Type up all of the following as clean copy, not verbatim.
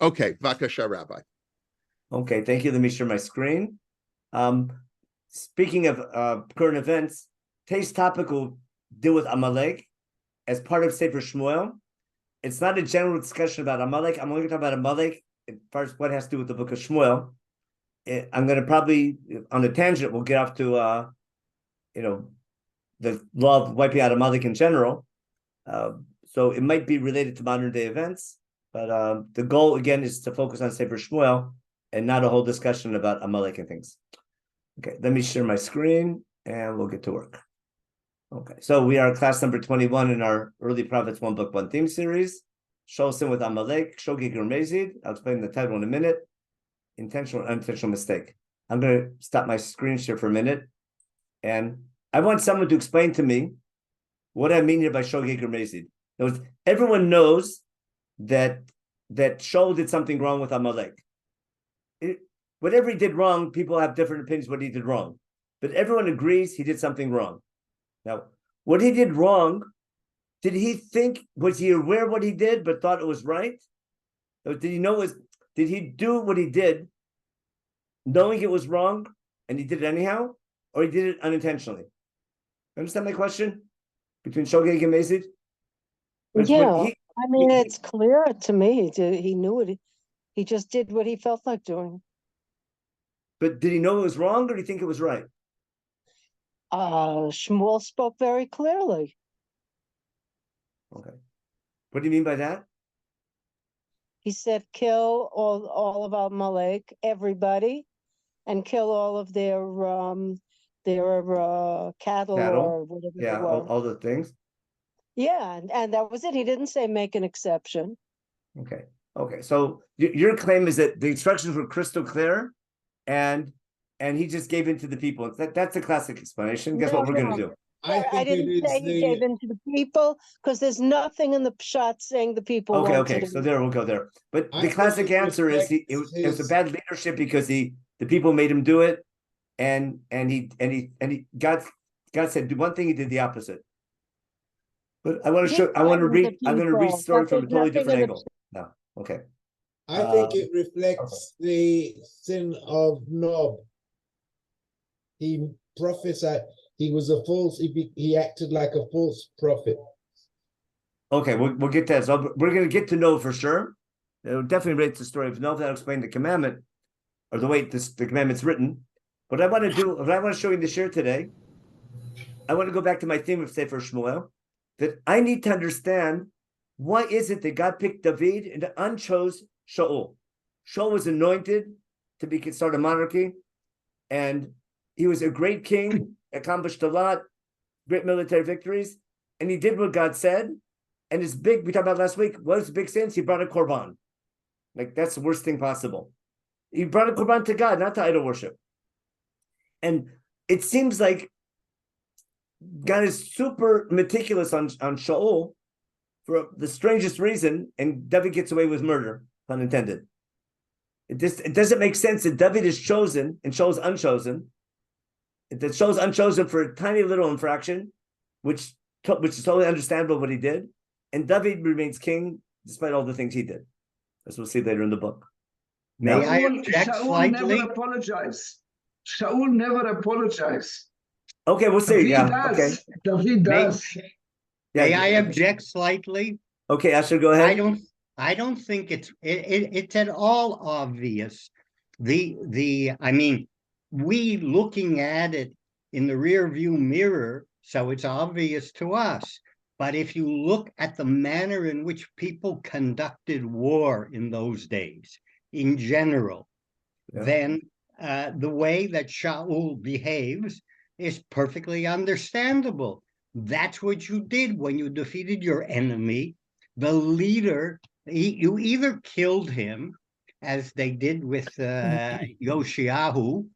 Okay, Vakasha, Rabbi. Okay, thank you. Let me share my screen. Speaking of current events, today's topic will deal with Amalek as part of Sefer Shmuel. It's not a general discussion about Amalek. I'm only going to talk about Amalek as far as what has to do with the book of Shmuel. I'm going to probably, on a tangent, we'll get off to, the law of wiping out Amalek in general. So it might be related to modern day events, but the goal, again, is to focus on Sefer Shmuel and not a whole discussion about Amalek and things. Okay, let me share my screen and we'll get to work. Okay, so we are class number 21 in our Early Prophets One Book, One Theme series. Sholsim with Amalek, Shogeg Mezid. I'll explain the title in a minute. Intentional or unintentional mistake. I'm going to stop my screen share for a minute. And I want someone to explain to me what I mean here by Shogeg Mezid. Everyone knows that Shaul did something wrong with Amalek. Whatever he did wrong, people have different opinions what he did wrong. But everyone agrees he did something wrong. Now, what he did wrong, was he aware of what he did but thought it was right? Or did he do what he did knowing it was wrong and he did it anyhow? Or he did it unintentionally? Understand my question? Between Shogeg and Mezid? Yeah, it's clear to me. He knew it. He just did what he felt like doing. But did he know it was wrong, or did he think it was right? Shmuel spoke very clearly. Okay. What do you mean by that? He said, kill all of Amalek, everybody, and kill all of their cattle or whatever. Yeah, all the things. Yeah, and that was it. He didn't say make an exception. Okay. So your claim is that the instructions were crystal clear, and he just gave in to the people. That's a classic explanation. Guess what we're going to do? I didn't say he gave in to the people because there's nothing in the Pshat saying the people. Okay. So we'll go there. But the classic answer is it was a bad leadership because the people made him do it, and God said do one thing, he did the opposite. But I'm going to read the story from a totally different angle. No, okay. I think it reflects the sin of Nob. He prophesied. He was he acted like a false prophet. Okay, we'll get that. So we're going to get to know for sure. It'll definitely relate to the story of Nob. That'll explain the commandment, or the way the commandment's written. What I want to show you in the share today, I want to go back to my theme of Sefer Shmuel, that I need to understand why is it that God picked David and unchose Shaul. Shaul was anointed to start a monarchy, and he was a great king, accomplished a lot, great military victories, and he did what God said. And we talked about last week, what was the big sin? He brought a korban. Like, that's the worst thing possible. He brought a korban to God, not to idol worship. And it seems like God is super meticulous on Shaul for the strangest reason, and David gets away with murder, pun intended. It doesn't make sense that David is chosen and Shaul's unchosen. That Shaul's unchosen for a tiny little infraction, which is totally understandable what he did, and David remains king despite all the things he did, as we'll see later in the book. Now, Shaul never apologized. Shaul never apologized. Okay, we'll see. David does. May I object slightly? Okay, Asher, go ahead. I don't think it's at all obvious. We looking at it in the rear view mirror, so it's obvious to us. But if you look at the manner in which people conducted war in those days, in general, then the way that Shaul behaves is perfectly understandable. That's what you did when you defeated your enemy. The leader, you either killed him, as they did with Yoshiahu,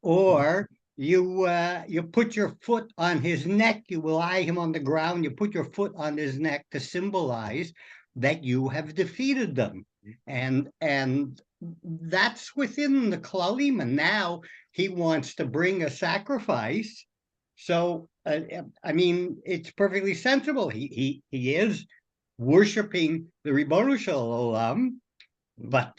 or you put your foot on his neck, you lie him on the ground, you put your foot on his neck to symbolize that you have defeated them. And that's within the Klalim, and now he wants to bring a sacrifice. So, it's perfectly sensible. He is worshiping the Ribbono Shel Olam, But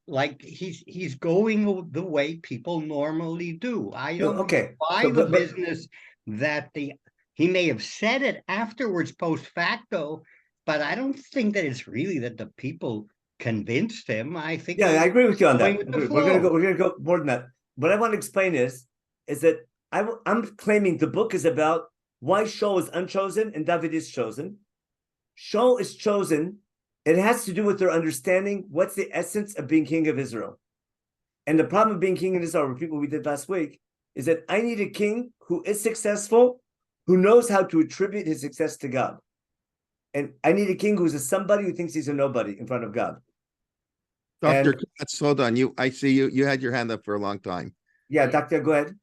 like he's going the way people normally do. I don't buy the business that he may have said it afterwards post facto, but I don't think that it's really that the people convinced him. I think I agree with you on that. We're gonna go more than that. What I want to explain is that I'm claiming the book is about why Shaul is unchosen and David is chosen. Shaul is chosen. It has to do with their understanding what's the essence of being king of Israel. And the problem of being king of Israel, repeat what we did last week, is that I need a king who is successful, who knows how to attribute his success to God. And I need a king who's a somebody who thinks he's a nobody in front of God. Dr. Katz, hold on. I see you had your hand up for a long time. Yeah, Doctor, go ahead.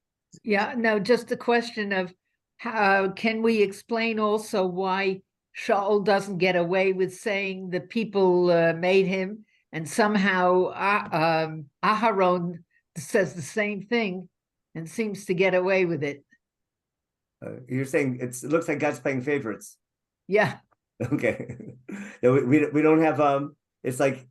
Yeah, no, just a question of how can we explain also why Shaul doesn't get away with saying the people made him, and somehow Aharon says the same thing and seems to get away with it. You're saying it looks like God's playing favorites. Yeah. Okay. we don't have it's like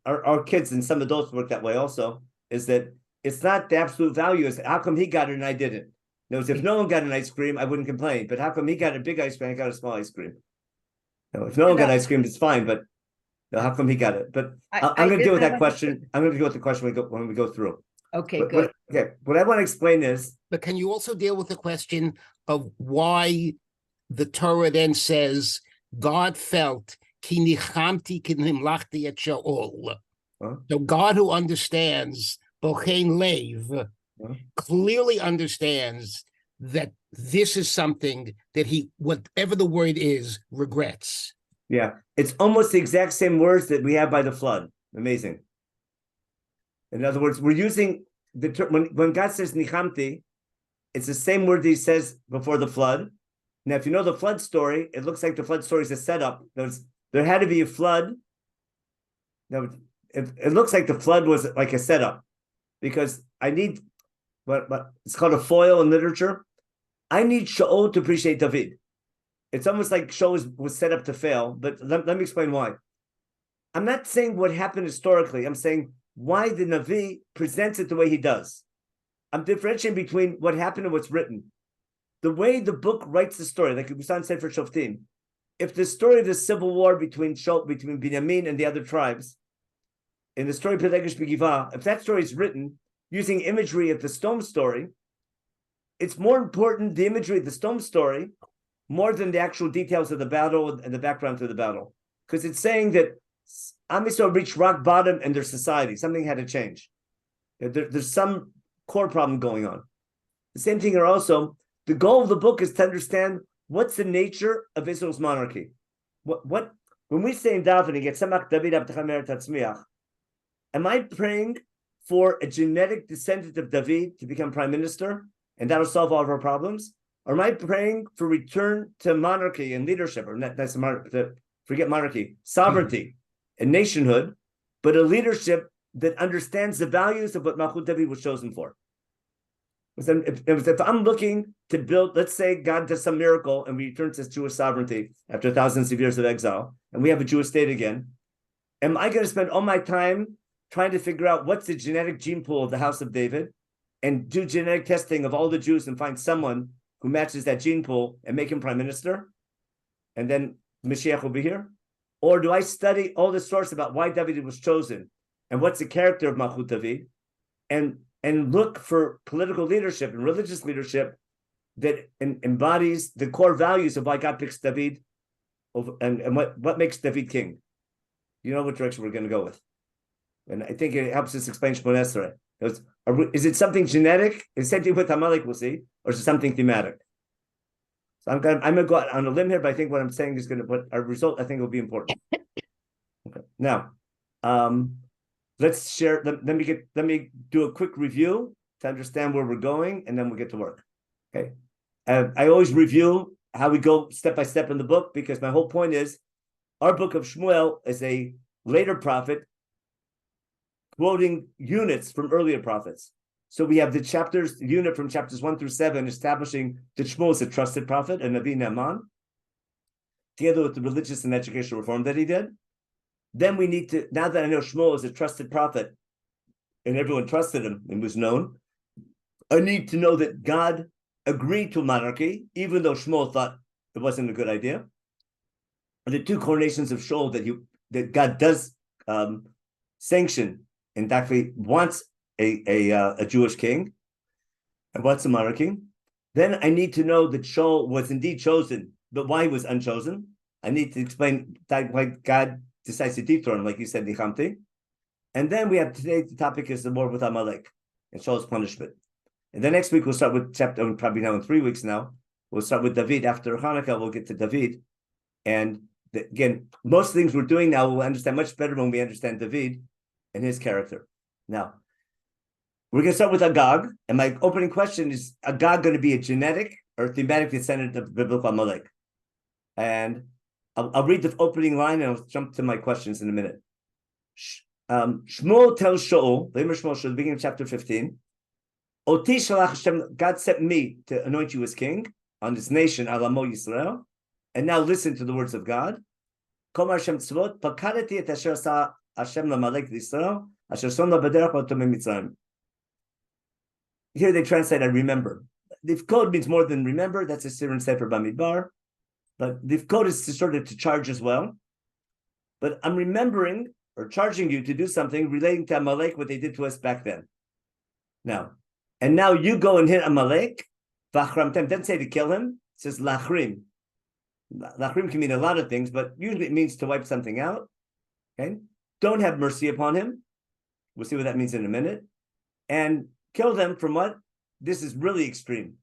our kids and some adults work that way also, is that it's not the absolute value, is how come he got it and I didn't? If no one got an ice cream, I wouldn't complain. But how come he got a big ice cream, I got a small ice cream? If no one got ice cream, it's fine. But how come he got it? But I'm going to deal with that question. I'm going to deal with the question when we go through. Okay, good. What I want to explain is. But can you also deal with the question of why the Torah then says God felt ki nichamti ki nimlachti et Shaul? So God, who understands Bochein Lev, clearly understands that this is something that he, whatever the word is, regrets. Yeah, it's almost the exact same words that we have by the flood. Amazing. In other words, we're using the term when God says nichamti, it's the same word that he says before the flood. Now, if you know the flood story, it looks like the flood story is a setup. There had to be a flood. Now, it looks like the flood was like a setup, because I need what it's called a foil in literature. I need Shaul to appreciate David. It's almost like Shaul was set up to fail, but let me explain why. I'm not saying what happened historically. I'm saying why the Navi presents it the way he does. I'm differentiating between what happened and what's written. The way the book writes the story, like Gusan said for Shoftim, if the story of the civil war between Binyamin and the other tribes, in the story of Pelegish Begivah, if that story is written using imagery of the stone story, it's more important, the imagery of the stone story, more than the actual details of the battle and the background to the battle. Because it's saying that Am Yisrael reached rock bottom in their society. Something had to change. There's some core problem going on. The same thing here also, the goal of the book is to understand what's the nature of Israel's monarchy. What when we say in davening, Yetzamach David Abtecha Me'eretz Tatzmiach, am I praying for a genetic descendant of David to become prime minister and that'll solve all of our problems? Or am I praying for return to monarchy and leadership, or forget monarchy, sovereignty and nationhood, but a leadership that understands the values of what Malchut David was chosen for? If I'm looking to build, let's say God does some miracle and we return to Jewish sovereignty after thousands of years of exile, and we have a Jewish state again, am I going to spend all my time trying to figure out what's the genetic gene pool of the house of David and do genetic testing of all the Jews and find someone who matches that gene pool and make him prime minister, and then Mashiach will be here? Or do I study all the source about why David was chosen and what's the character of Malchut David, and look for political leadership and religious leadership that embodies the core values of why God picks David and what makes David king? You know what direction we're going to go with. And I think it helps us explain Shmoneh Esrei. Is it something genetic? Is it something with Amalek, we'll see, or is it something thematic? So I'm going to go out on a limb here, but I think what I'm saying is what our result I think will be important. Okay. Now, let's share. Let me do a quick review to understand where we're going, and then we'll get to work. Okay. I always review how we go step by step in the book, because my whole point is our book of Shmuel is a later prophet quoting units from earlier prophets. So we have the unit from chapters 1 through 7 establishing that Shmuel is a trusted prophet, and Navi Naaman, together with the religious and educational reform that he did. Then we need to, now that I know Shmuel is a trusted prophet and everyone trusted him and was known, I need to know that God agreed to monarchy, even though Shmuel thought it wasn't a good idea. The two coronations of Shaul that God does sanction and actually wants a Jewish king and wants a monarchy. Then I need to know that Shaul was indeed chosen, but why he was unchosen. I need to explain why God decides to dethrone him, like you said, Nichamti. And then we have today, the topic is the war with Amalek and Shaul's punishment. And then next week we'll start with chapter, probably now in 3 weeks now, we'll start with David. After Hanukkah, we'll get to David. And again, most things we're doing now, we'll understand much better when we understand David and his character. Now, we're going to start with Agag. And my opening question is, Agag going to be a genetic or thematic descendant of biblical Amalek? And I'll read the opening line and I'll jump to my questions in a minute. Shmuel tells Shaul, the beginning of chapter 15, Oti shalach Hashem, God sent me to anoint you as king on this nation, Alamo Yisrael. And now listen to the words of God. Kol Hashem tzvot, pakadati et asher sa Hashem lamalek Yisrael, asher son labaderach otomim Mitzrayim. Here they translate, I remember. Lifkod means more than remember. That's a Siddur Sefer Bamidbar. But lifkod is sort of to charge as well. But I'm remembering or charging you to do something relating to Amalek, what they did to us back then. Now, and now you go and hit Amalek. Vachramtem, doesn't say to kill him. It says lachrim. Lachrim can mean a lot of things, but usually it means to wipe something out. Okay? Don't have mercy upon him. We'll see what that means in a minute. And kill them from what? This is really extreme.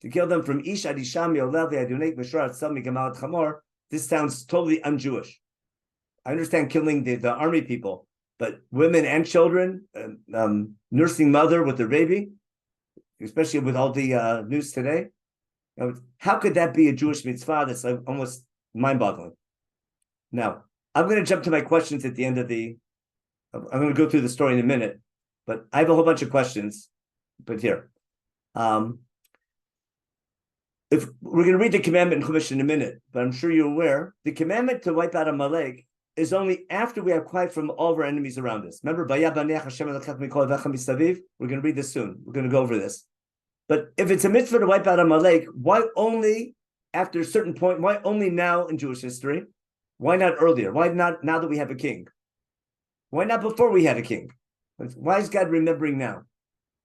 To kill them from Ish Adisham Yolev Adunek Mishrat Sami Gamal Chamor. This sounds totally un-Jewish. I understand killing the army people, but women and children, nursing mother with the baby, especially with all the news today. How could that be a Jewish mitzvah? That's almost mind-boggling. Now, I'm going to jump to my questions at the end of I'm going to go through the story in a minute, but I have a whole bunch of questions. But here, if we're going to read the commandment in Chumash in a minute, but I'm sure you're aware, the commandment to wipe out Amalek is only after we have quiet from all of our enemies around us. Remember, we're going to read this soon. We're going to go over this. But if it's a mitzvah to wipe out Amalek, why only after a certain point? Why only now in Jewish history? Why not earlier? Why not now that we have a king? Why not before we had a king? Why is God remembering now?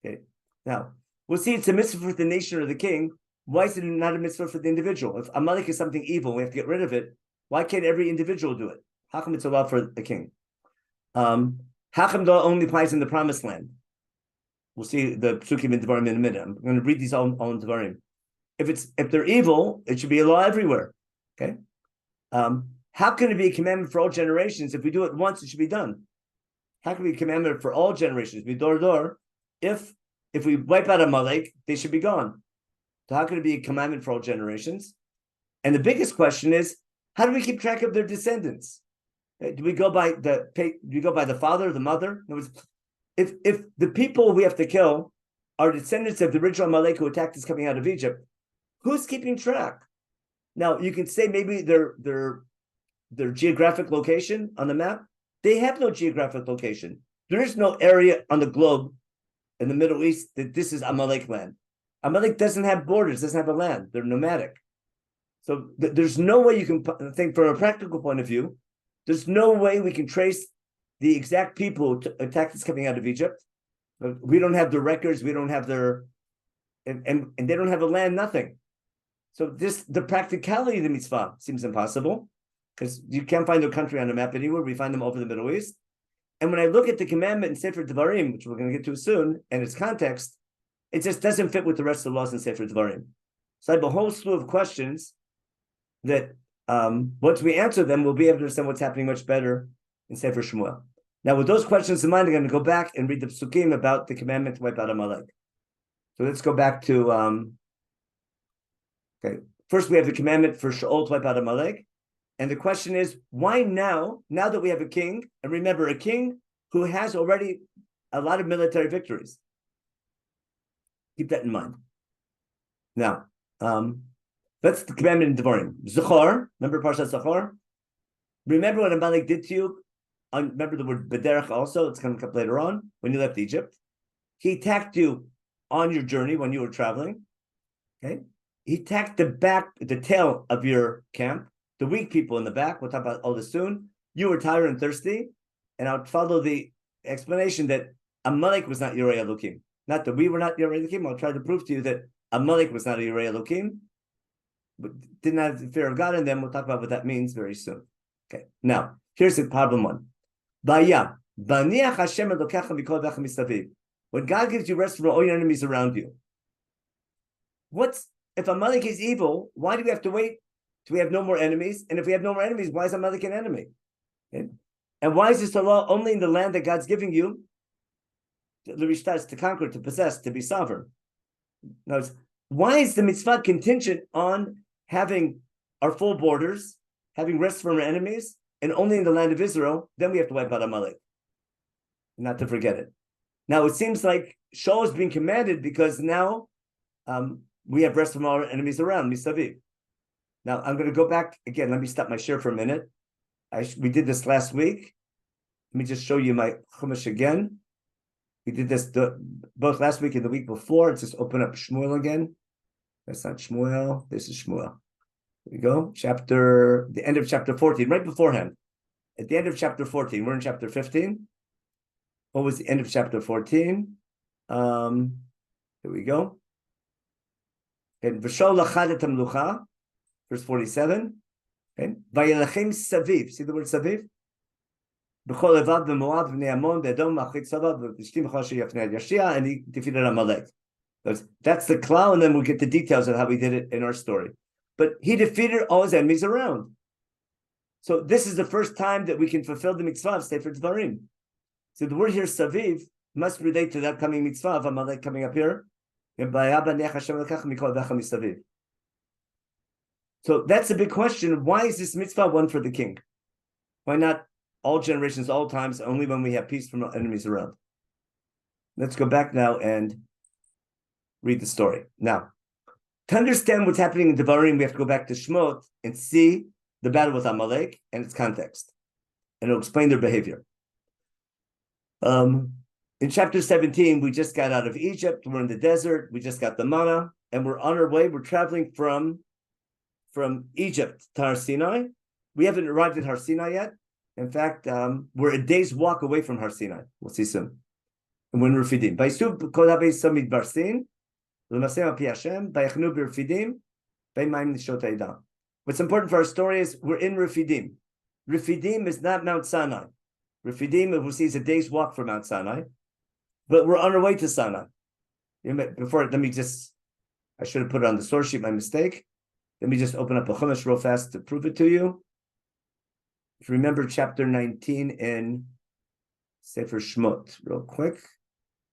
Okay. Now, we'll see it's a mitzvah for the nation or the king. Why is it not a mitzvah for the individual? If Amalek is something evil, we have to get rid of it. Why can't every individual do it? How come it's allowed for the king? How come it only applies in the promised land? We'll see the psukim in Devarim in a minute. I'm going to read these all in Devarim. If they're evil, it should be a law everywhere. Okay. How can it be a commandment for all generations? If we do it once, it should be done. How can it be a commandment for all generations? Midor dor. If we wipe out Amalek, they should be gone. So how can it be a commandment for all generations? And the biggest question is, how do we keep track of their descendants? Do we go by the father, the mother? In other words, if the people we have to kill are descendants of the original Amalek who attacked us coming out of Egypt, who's keeping track? Now you can say maybe their geographic location on the map. They have no geographic location. There is no area on the globe in the Middle East that this is Amalek land. Amalek doesn't have borders, doesn't have a land. They're nomadic. So there's no way you can think from a practical point of view. There's no way we can trace the exact people who attacked us coming out of Egypt. We don't have the records. We don't have their, and they don't have a land. Nothing. So the practicality of the mitzvah seems impossible because you can't find a country on a map anywhere. We find them over the Middle East. And when I look at the commandment in Sefer Devarim, which we're going to get to soon, and its context, it just doesn't fit with the rest of the laws in Sefer Devarim. So I have a whole slew of questions that once we answer them, we'll be able to understand what's happening much better in Sefer Shmuel. Now, with those questions in mind, I'm going to go back and read the psukim about the commandment to wipe out Amalek. So let's go back to, okay. First, we have the commandment for Shaul to wipe out Amalek. And the question is, why now that we have a king, and remember, a king who has already a lot of military victories. Keep that in mind. Now, that's the commandment in Devarim. Zachor, remember Parshat Zachor? Remember what Amalek did to you? remember the word bederach also, it's going to come later on, when you left Egypt. He attacked you on your journey when you were traveling. Okay. He attacked the tail of your camp, the weak people in the back. We'll talk about all this soon. You were tired and thirsty. And I'll follow the explanation that Amalek was not Yirei Elokim. Not that we were not Yirei Elokim. I'll try to prove to you that Amalek was not a Yirei Elokim, but didn't have the fear of God in them. We'll talk about what that means very soon. Okay. Now, here's the problem one. When God gives you rest from all your enemies around you, if Amalek is evil, why do we have to wait till we have no more enemies? And if we have no more enemies, why is Amalek an enemy? Okay? And why is this a law only in the land that God's giving you? To conquer, to possess, to be sovereign. Now, why is the mitzvah contingent on having our full borders, having rest from our enemies, and only in the land of Israel? Then we have to wipe out Amalek. Not to forget it. Now, it seems like Shaul is being commanded because now we have rest from all our enemies around, Misaviv. Now, I'm going to go back again. Let me stop my share for a minute. We did this last week. Let me just show you my Chumash again. We did this both last week and the week before. Let's just open up Shmuel again. That's not Shmuel. This is Shmuel. Here we go. The end of chapter 14, right beforehand. At the end of chapter 14, we're in chapter 15. What was the end of chapter 14? Here we go. And V'shol lachad et hamlucha, verse 47. Okay. Vayelachem saviv. See the word saviv? B'chol evad v'moab v'nei Ammon v'edom machit savad v'pishtim v'chol yafnei Yashia, and he defeated Amalek. That's the klal, and then we'll get the details of how we did it in our story. But he defeated all his enemies around. So this is the first time that we can fulfill the mitzvah of Sefer Dvarim. So the word here, saviv, must relate to that coming mitzvah of Amalek coming up here. So that's a big question. Why is this mitzvah one for the king? Why not all generations, all times, only when we have peace from our enemies around? Let's go back now and read the story. Now, to understand what's happening in Devarim, we have to go back to Shmot and see the battle with Amalek and its context. And it'll explain their behavior. In chapter 17, we just got out of Egypt. We're in the desert. We just got the manna. And we're on our way. We're traveling from Egypt to Har Sinai. We haven't arrived at Har Sinai yet. In fact, we're a day's walk away from Har Sinai. We'll see soon. And we're in Refidim. What's important for our story is we're in Refidim. Refidim is not Mount Sinai. Refidim, we'll see, is a day's walk from Mount Sinai. But we're on our way to Sinai. Before, I should have put it on the source sheet, my mistake. Let me just open up a Chumash real fast to prove it to you. If you remember chapter 19 in Sefer Shmot, real quick.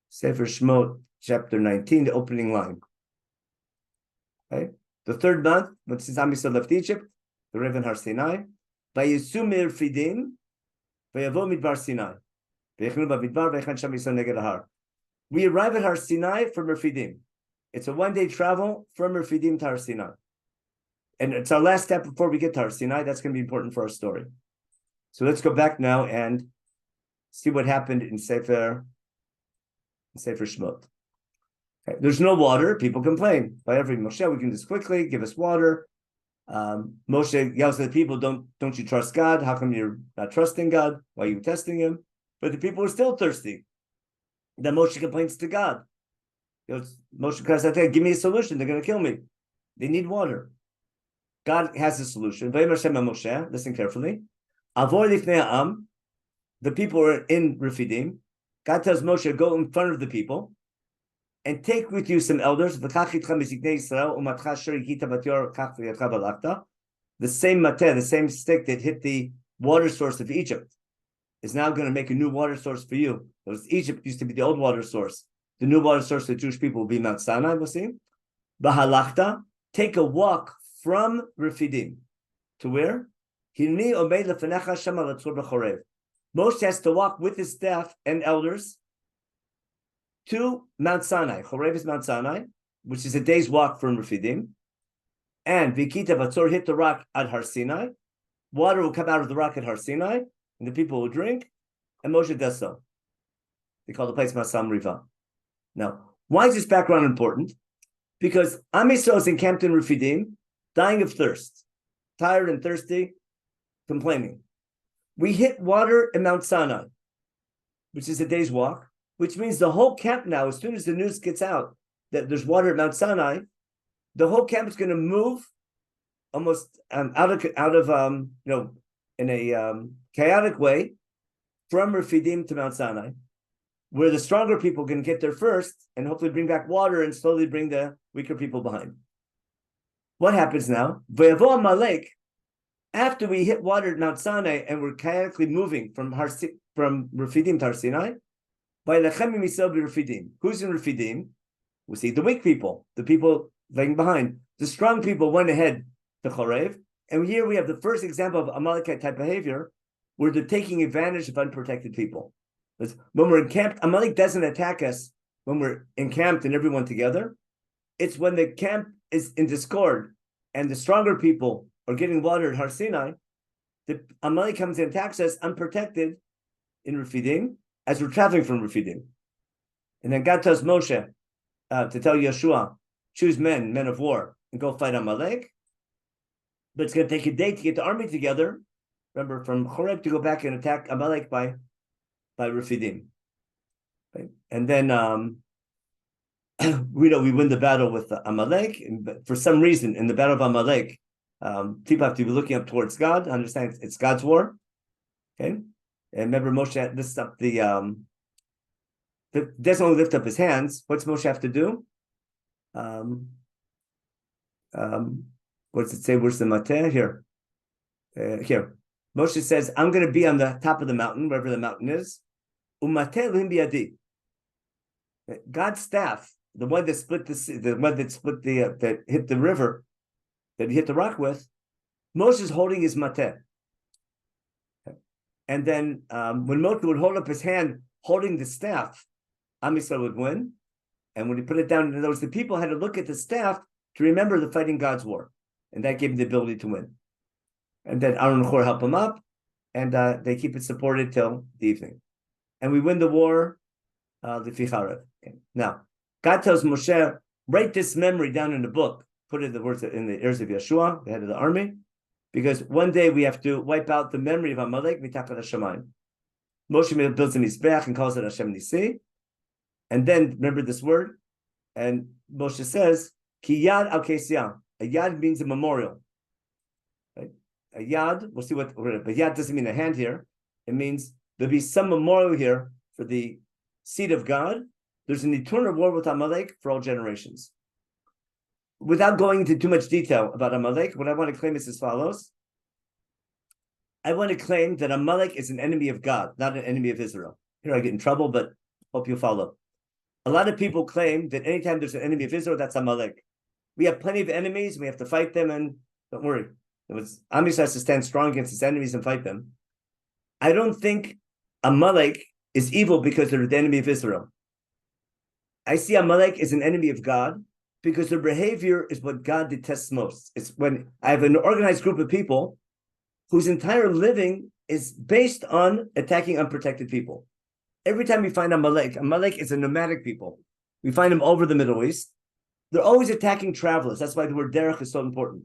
Sefer Shmot, chapter 19, the opening line. Okay. The third month, when Am Yisrael left Egypt, the Raven Har Sinai, Vayisu Refidim, Vayavo Midbar Sinai. We arrive at Har Sinai from Refidim. It's a one-day travel from Refidim to Har Sinai. And it's our last step before we get to Har Sinai. That's going to be important for our story. So let's go back now and see what happened in Sefer Shmot. Okay. There's no water. People complain. By every Moshe, we can do this quickly. Give us water. Moshe yells at the people, don't you trust God? How come you're not trusting God? Why are you testing him? But the people are still thirsty. Then Moshe complains to God. Moshe cries out, give me a solution. They're going to kill me. They need water. God has a solution. Moshe, listen carefully. The people are in Refidim. God tells Moshe, go in front of the people and take with you some elders. The same mateh, the same stick that hit the water source of Egypt, is now going to make a new water source for you. Because Egypt used to be the old water source. The new water source for the Jewish people will be Mount Sinai, we'll see. Bahalachta, take a walk from Refidim. To where? Moshe has to walk with his staff and elders to Mount Sinai. Chorev is Mount Sinai, which is a day's walk from Refidim. And Vikita Vatzor hit the rock at Har Sinai. Water will come out of the rock at Har Sinai. and the people will drink, and Moshe does so. They call the place Masam Riva. Now, why is this background important? Because Am Yisrael is encamped in Refidim, dying of thirst, tired and thirsty, complaining. We hit water in Mount Sinai, which is a day's walk, which means the whole camp now, as soon as the news gets out that there's water at Mount Sinai, the whole camp is going to move almost out of in a chaotic way from Refidim to Mount Sinai, where the stronger people can get there first and hopefully bring back water and slowly bring the weaker people behind. What happens now? V'yavo Amalek, after we hit water at Mount Sinai and we're chaotically moving from Refidim to Har Sinai, V'ylechem Yisrael b'Refidim. Who's in Refidim? We see the weak people, the people lagging behind. The strong people went ahead to Chorev, and here we have the first example of Amalekite type behavior, where they're taking advantage of unprotected people. When we're encamped, Amalek doesn't attack us when we're encamped and everyone together. It's when the camp is in discord and the stronger people are getting water at Har Sinai, the Amalek comes and attacks us unprotected in Refidim as we're traveling from Refidim. And then God tells Moshe to tell Yeshua, choose men of war, and go fight Amalek. But it's going to take a day to get the army together. Remember, from Horeb to go back and attack Amalek by Refidim. Right? And then we know we win the battle with Amalek. But for some reason, in the battle of Amalek, people have to be looking up towards God, understand it's God's war. Okay, and remember Moshe lifts up doesn't only lift up his hands. What's Moshe have to do? What does it say? Where's the mateh? Here. Here. Moshe says, I'm going to be on the top of the mountain, wherever the mountain is. Umateh lim biyadi. God's staff, the one that split that hit the river, that he hit the rock with, Moshe is holding his mateh. And then when Moshe would hold up his hand, holding the staff, Am Yisrael would win. And when he put it down, in other words, the people had to look at the staff to remember the fighting God's war. And that gave them the ability to win. And then Aaron and Hur help them up, and they keep it supported till the evening. And we win the war, the Ficharev. Okay. Now, God tells Moshe, write this memory down in the book, put it in the words in the ears of Yeshua, the head of the army, because one day we have to wipe out the memory of Amalek, mitachat hashamayim. Moshe builds a mizbeach and calls it Hashem Nisi. And then remember this word, and Moshe says, Ki yad al kesiyah. A yad means a memorial. Right? A yad, we'll see what, but yad doesn't mean a hand here. It means there'll be some memorial here for the seed of God. There's an eternal war with Amalek for all generations. Without going into too much detail about Amalek, what I want to claim is as follows. I want to claim that Amalek is an enemy of God, not an enemy of Israel. Here I get in trouble, but hope you follow. A lot of people claim that anytime there's an enemy of Israel, that's Amalek. We have plenty of enemies, we have to fight them, and don't worry. Am Yisrael has to stand strong against his enemies and fight them. I don't think Amalek is evil because they're the enemy of Israel. I see Amalek as an enemy of God because their behavior is what God detests most. It's when I have an organized group of people whose entire living is based on attacking unprotected people. Every time we find Amalek is a nomadic people. We find them all over the Middle East. They're always attacking travelers. That's why the word derech is so important.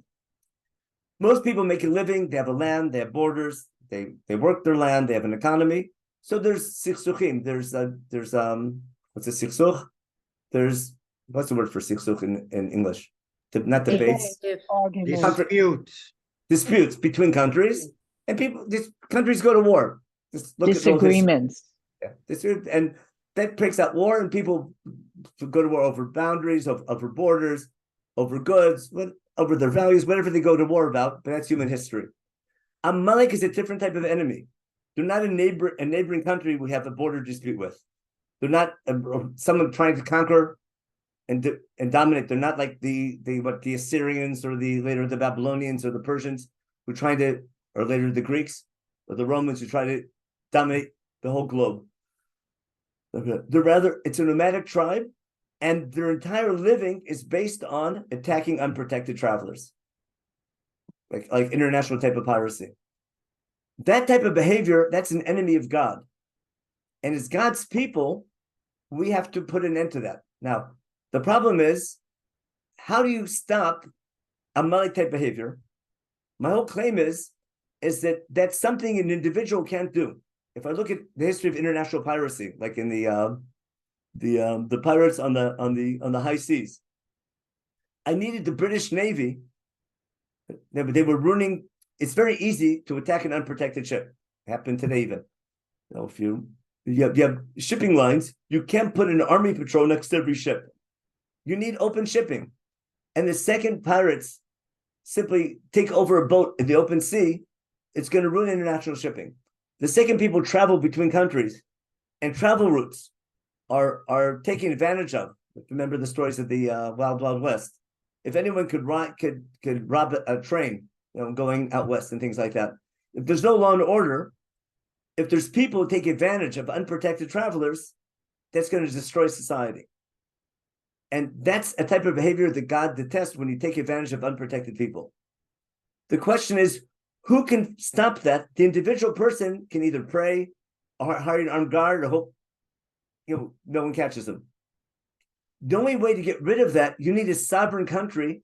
Most people make a living. They have a land. They have borders. They work their land. They have an economy. So there's sichsuchim. There's what's a sichsuch? What's the word for sichsuch in English? Not debates. Disputes between countries, and these countries go to war. Disagreements. And that breaks out war, and people go to war over boundaries, over borders, over goods, over their values, whatever they go to war about. But that's human history. Amalek is a different type of enemy. They're not a neighboring country we have a border dispute with. They're not someone trying to conquer and dominate. They're not like the Assyrians or later the Babylonians or the Persians who or later the Greeks or the Romans who try to dominate the whole globe. It's a nomadic tribe, and their entire living is based on attacking unprotected travelers, like international type of piracy. That type of behavior, that's an enemy of God. And as God's people, we have to put an end to that. Now, the problem is, how do you stop Amalek type behavior? My whole claim is that that's something an individual can't do. If I look at the history of international piracy, like in the pirates on the high seas, I needed the British Navy. They were ruining. It's very easy to attack an unprotected ship. It happened today even. If you have shipping lines, you can't put an army patrol next to every ship. You need open shipping. And the second pirates simply take over a boat in the open sea, it's going to ruin international shipping. The second people travel between countries, and travel routes are taken advantage of. Remember the stories of the Wild Wild West. If anyone could rob a train, going out west and things like that. If there's no law and order, if there's people who take advantage of unprotected travelers, that's going to destroy society. And that's a type of behavior that God detests, when you take advantage of unprotected people. The question is, who can stop that? The individual person can either pray or hire an armed guard or hope no one catches them. The only way to get rid of that, you need a sovereign country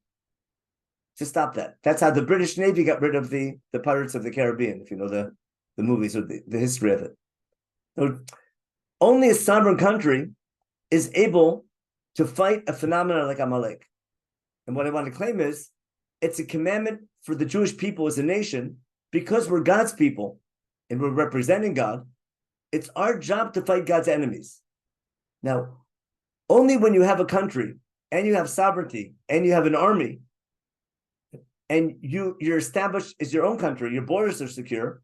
to stop that. That's how the British Navy got rid of the Pirates of the Caribbean, if you know the movies or the history of it. So only a sovereign country is able to fight a phenomenon like Amalek. And what I want to claim is, it's a commandment for the Jewish people as a nation, because we're God's people and we're representing God. It's our job to fight God's enemies. Now, only when you have a country and you have sovereignty and you have an army and you're established as your own country, your borders are secure,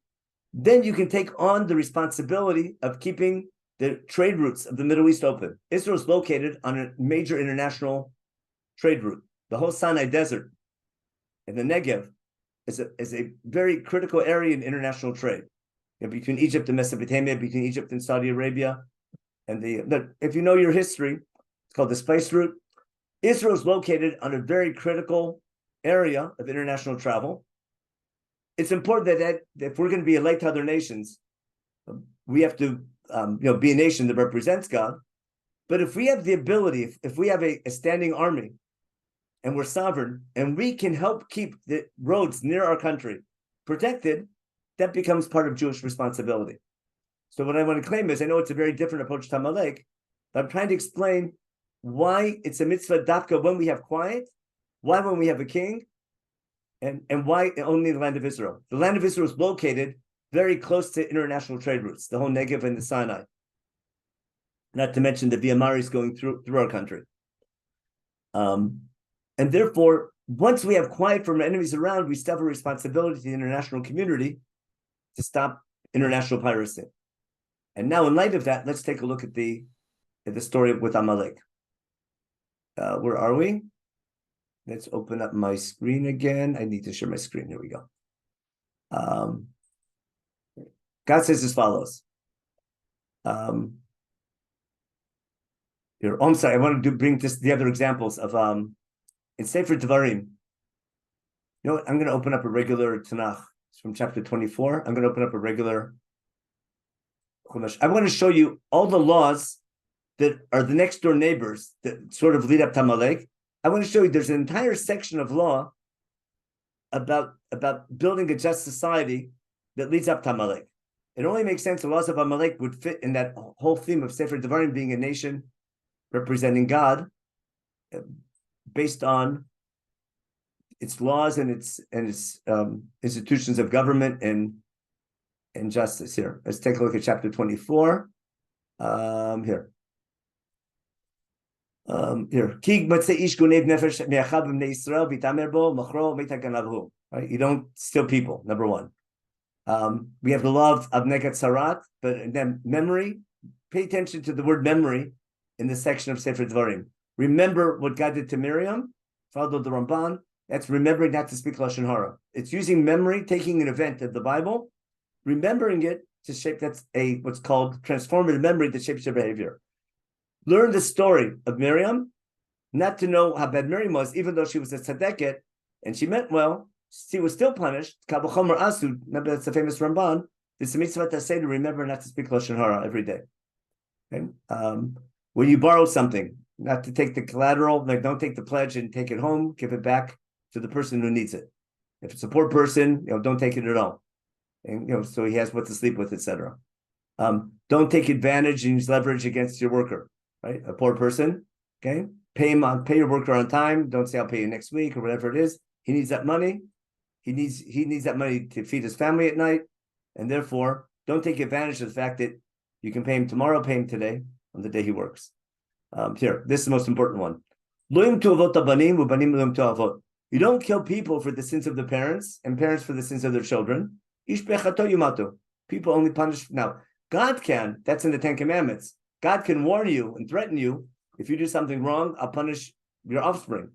then you can take on the responsibility of keeping the trade routes of the Middle East open. Israel is located on a major international trade route. The whole Sinai Desert and the Negev is a very critical area in international trade. Between Egypt and Mesopotamia, between Egypt and Saudi Arabia. And if you know your history, it's called the Spice Route. Israel is located on a very critical area of international travel. It's important that if we're going to be a light to other nations, we have to be a nation that represents God. But if we have the ability, if we have a standing army and we're sovereign and we can help keep the roads near our country protected, that becomes part of Jewish responsibility. So what I want to claim is, I know it's a very different approach to Amalek, but I'm trying to explain why it's a mitzvah dafka when we have quiet, why when we have a king, and why only the land of Israel. The land of Israel is located very close to international trade routes, the whole Negev and the Sinai. Not to mention the Via Maris going through our country. And therefore, once we have quiet from our enemies around, we still have a responsibility to the international community to stop international piracy. And now, in light of that, let's take a look at the story with Amalek. Where are we? Let's open up my screen again. I need to share my screen. Here we go. God says as follows. Here, I'm sorry. I wanted to bring the other examples of in Sefer Devarim. You know what? I'm going to open up a regular Tanakh. It's from chapter 24. I'm going to open up a regular Chumash. I want to show you all the laws that are the next door neighbors that sort of lead up to Amalek. I want to show you there's an entire section of law about building a just society that leads up to Amalek. It only makes sense the laws of Amalek would fit in that whole theme of Sefer Devarim being a nation representing God, based on its laws and its institutions of government and justice. Here, let's take a look at chapter 24. Here. Right? You don't steal people, number one. We have the law of Negat Sarat, but then memory. Pay attention to the word memory in this section of Sefer Devarim. Remember what God did to Miriam, follow the Ramban. That's remembering not to speak Lashon Hara. It's using memory, taking an event of the Bible, remembering it to shape, that's what's called transformative memory that shapes your behavior. Learn the story of Miriam, not to know how bad Miriam was, even though she was a tzaddiket and she meant well, he was still punished. Kabochomer asu. Remember, that's the famous Ramban. It's a mitzvah to say to remember not to speak lashon hara every day. Okay? When you borrow something, not to take the collateral, like don't take the pledge and take it home. Give it back to the person who needs it. If it's a poor person, don't take it at all. And so he has what to sleep with, etc. Don't take advantage and use leverage against your worker, right? A poor person, okay? Pay your worker on time. Don't say I'll pay you next week or whatever it is. He needs that money. He needs that money to feed his family at night, and therefore don't take advantage of the fact that you can pay him tomorrow, pay him today on the day he works. Here, this is the most important one. You don't kill people for the sins of the parents and parents for the sins of their children. People only punish. Now, God can, that's in the Ten Commandments. God can warn you and threaten you. If you do something wrong, I'll punish your offspring.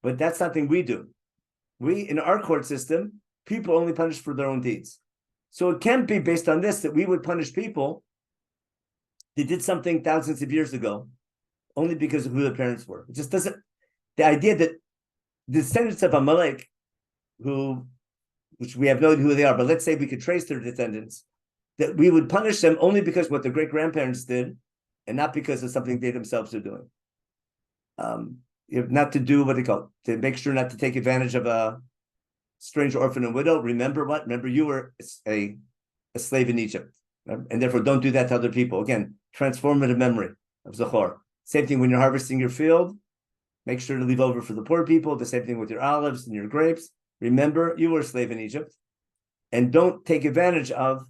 But that's nothing we do. We, in our court system, people only punish for their own deeds. So it can't be based on this that we would punish people that did something thousands of years ago only because of who their parents were. It just doesn't, the idea that the descendants of Amalek, which we have no idea who they are, but let's say we could trace their descendants, that we would punish them only because what their great-grandparents did and not because of something they themselves are doing. Not to do what they call, to make sure not to take advantage of a strange orphan and widow. Remember what? Remember you were a slave in Egypt. And therefore don't do that to other people. Again, transformative memory of Zachor. Same thing when you're harvesting your field. Make sure to leave over for the poor people. The same thing with your olives and your grapes. Remember, you were a slave in Egypt. And don't take advantage of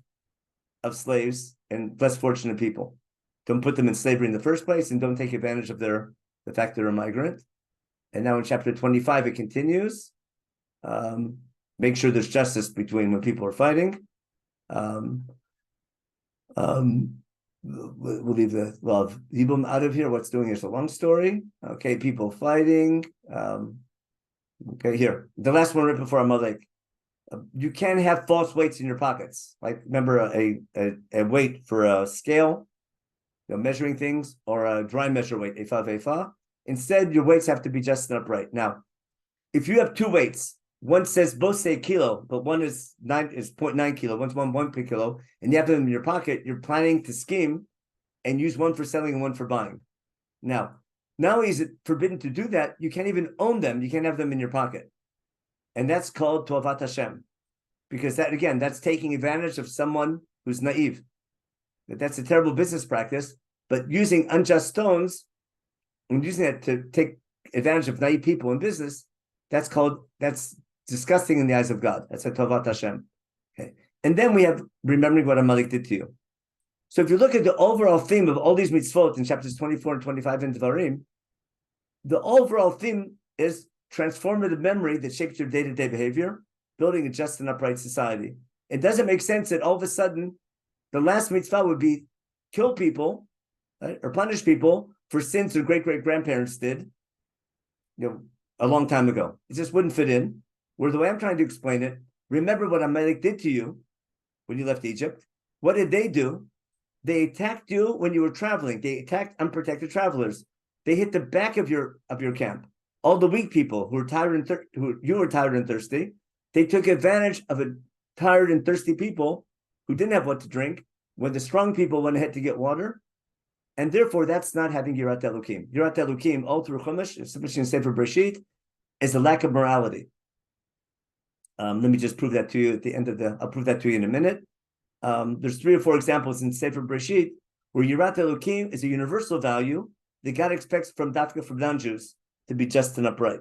slaves and less fortunate people. Don't put them in slavery in the first place, and don't take advantage of the fact they're a migrant. And now in chapter 25, it continues. Make sure there's justice between when people are fighting. We'll leave the love Yibum out of here. What's doing is a long story. Okay, people fighting. Okay, here. The last one right before Amalek. You can have false weights in your pockets. Like, remember a weight for a scale, measuring things, or a dry measure weight, efa. Instead, your weights have to be just and upright. Now, if you have two weights, one says both say kilo, but one is 0.9 kilo, one's 1 per kilo, and you have them in your pocket, you're planning to scheme and use one for selling and one for buying. Now is it forbidden to do that? You can't even own them. You can't have them in your pocket. And that's called Toavat Hashem. Because that, again, that's taking advantage of someone who's naive. That's a terrible business practice, but using unjust stones and using that to take advantage of naive people in business, that's disgusting in the eyes of God. That's a Tovat Hashem. Okay. And then we have remembering what Amalek did to you. So if you look at the overall theme of all these mitzvot in chapters 24 and 25 in Devarim, the overall theme is transformative memory that shapes your day-to-day behavior, building a just and upright society. It doesn't make sense that all of a sudden the last mitzvah would be kill people, right, or punish people for sins their great-great-grandparents did, a long time ago. It just wouldn't fit in. Where the way I'm trying to explain it, remember what Amalek did to you when you left Egypt. What did they do? They attacked you when you were traveling. They attacked unprotected travelers. They hit the back of your camp. All the weak people who were tired and you were tired and thirsty, they took advantage of a tired and thirsty people who didn't have what to drink when the strong people went ahead to get water. And therefore, that's not having Yirat Elokim. Yirat Elokim, all through Chumash, especially in Sefer Bereshit, is a lack of morality. Let me just prove that to you at the end of I'll prove that to you in a minute. There's 3 or 4 examples in Sefer Bereshit where Yirat Elokim is a universal value that God expects from non-Jews to be just and upright.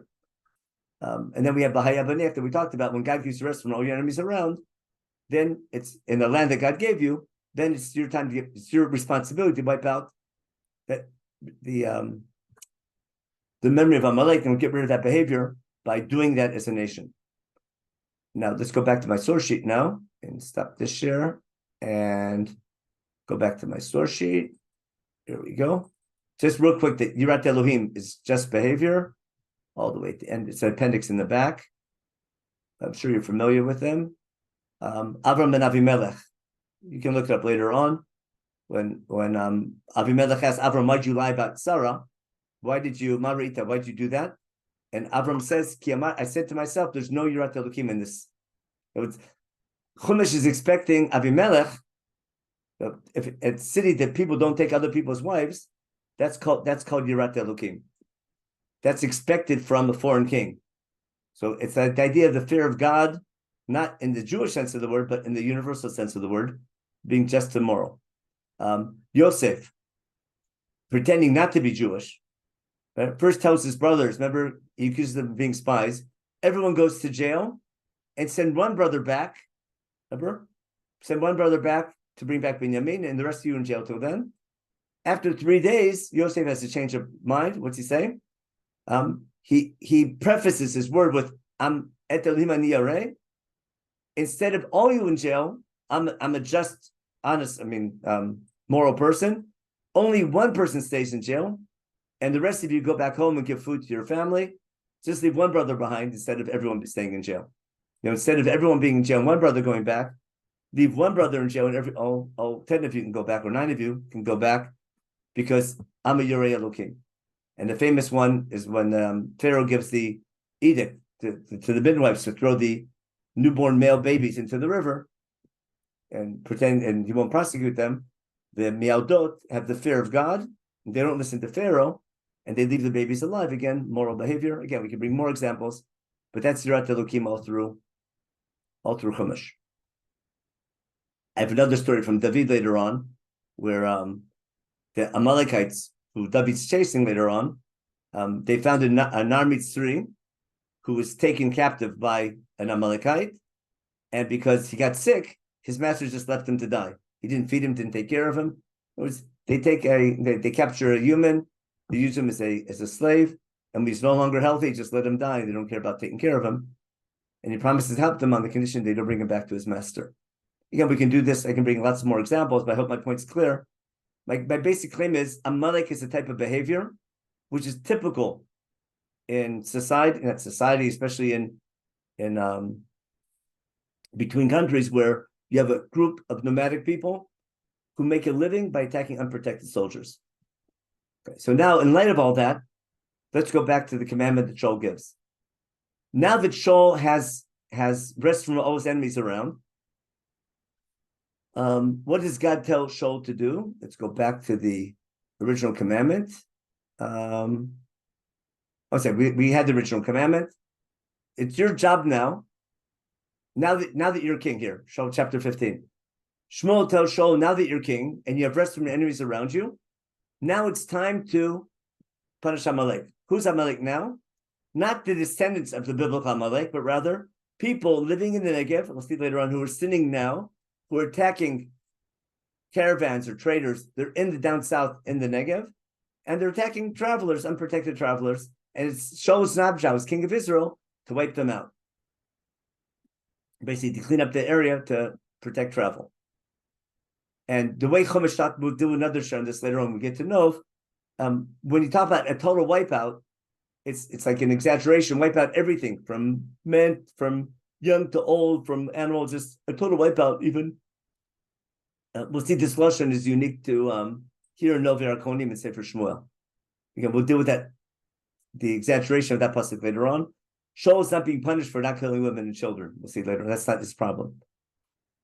And then we have the Hayabanech that we talked about. When God gives you rest from all your enemies around, then it's in the land that God gave you, then it's your time it's your responsibility to wipe out the memory of Amalek and get rid of that behavior by doing that as a nation. Now, let's go back to my source sheet now and stop this share and go back to my source sheet. Here we go. Just real quick, that Yirat Elohim is just behavior all the way at the end. It's an appendix in the back. I'm sure you're familiar with them. Avram and Avimelech. You can look it up later on. When Avimelech asked Avram, why'd you lie about Sarah? Why did you do that? And Avram says, I said to myself, there's no Yirat Elokim in this. Chumash is expecting Abimelech, if a city that people don't take other people's wives, that's called Yirat Elokim. That's expected from a foreign king. So it's the idea of the fear of God, not in the Jewish sense of the word, but in the universal sense of the word, being just and moral. Yosef, pretending not to be Jewish, right? First tells his brothers, remember, he accuses them of being spies. Everyone goes to jail and send one brother back. Remember? Send one brother back to bring back Benjamin, and the rest of you in jail till then. After 3 days, Yosef has to change of mind. What's he saying? He prefaces his word with et Elohim ani yareh. Instead of all you in jail, I'm a just, honest, moral person. Only one person stays in jail, and the rest of you go back home and give food to your family. Just leave one brother behind instead of everyone staying in jail. Instead of everyone being in jail, one brother going back, leave one brother in jail, and all 10 of you can go back, or 9 of you can go back, because I'm a Yorei Elokim. And the famous one is when Pharaoh gives the edict to the midwives to throw the newborn male babies into the river and pretend, and he won't prosecute them. The Miaudot have the fear of God, and they don't listen to Pharaoh, and they leave the babies alive. Again, moral behavior. Again, we can bring more examples, but that's Yirat Elokim all through Chumash. I have another story from David later on, where the Amalekites, who David's chasing later on, they found an army tzri who was taken captive by an Amalekite, and because he got sick, his master just left him to die. He didn't feed him, didn't take care of him. They capture a human, they use him as a slave, and when he's no longer healthy, just let him die. They don't care about taking care of him. And he promises to help them on the condition they don't bring him back to his master. Again, we can do this. I can bring lots more examples, but I hope my point's clear. My basic claim is Amalek is a type of behavior which is typical in society, especially in between countries, where you have a group of nomadic people who make a living by attacking unprotected soldiers. Okay, so now, in light of all that, let's go back to the commandment that Shaul gives. Now that Shaul has rest from all his enemies around, what does God tell Shaul to do? Let's go back to the original commandment. We had the original commandment. It's your job now. Now that you're king here, Shaul chapter 15. Shmuel tells Shaul, now that you're king and you have rest from your enemies around you, now it's time to punish Amalek. Who's Amalek now? Not the descendants of the biblical Amalek, but rather people living in the Negev, we'll see later on, who are sinning now, who are attacking caravans or traders. They're in the down south in the Negev, and they're attacking travelers, unprotected travelers. And it shows Nabja, as king of Israel, to wipe them out. Basically, to clean up the area to protect travel. And the way Chumash Tat, we'll do another show on this later on, we get to know, when you talk about a total wipeout, it's like an exaggeration, wipe out everything from men, from young to old, from animals, just a total wipeout. Even we'll see this lashon is unique to here in Novi Arkonim and Sefer Shmuel. Again, we'll deal with that, the exaggeration of that pasuk later on. Shaul is not being punished for not killing women and children. We'll see later. That's not his problem.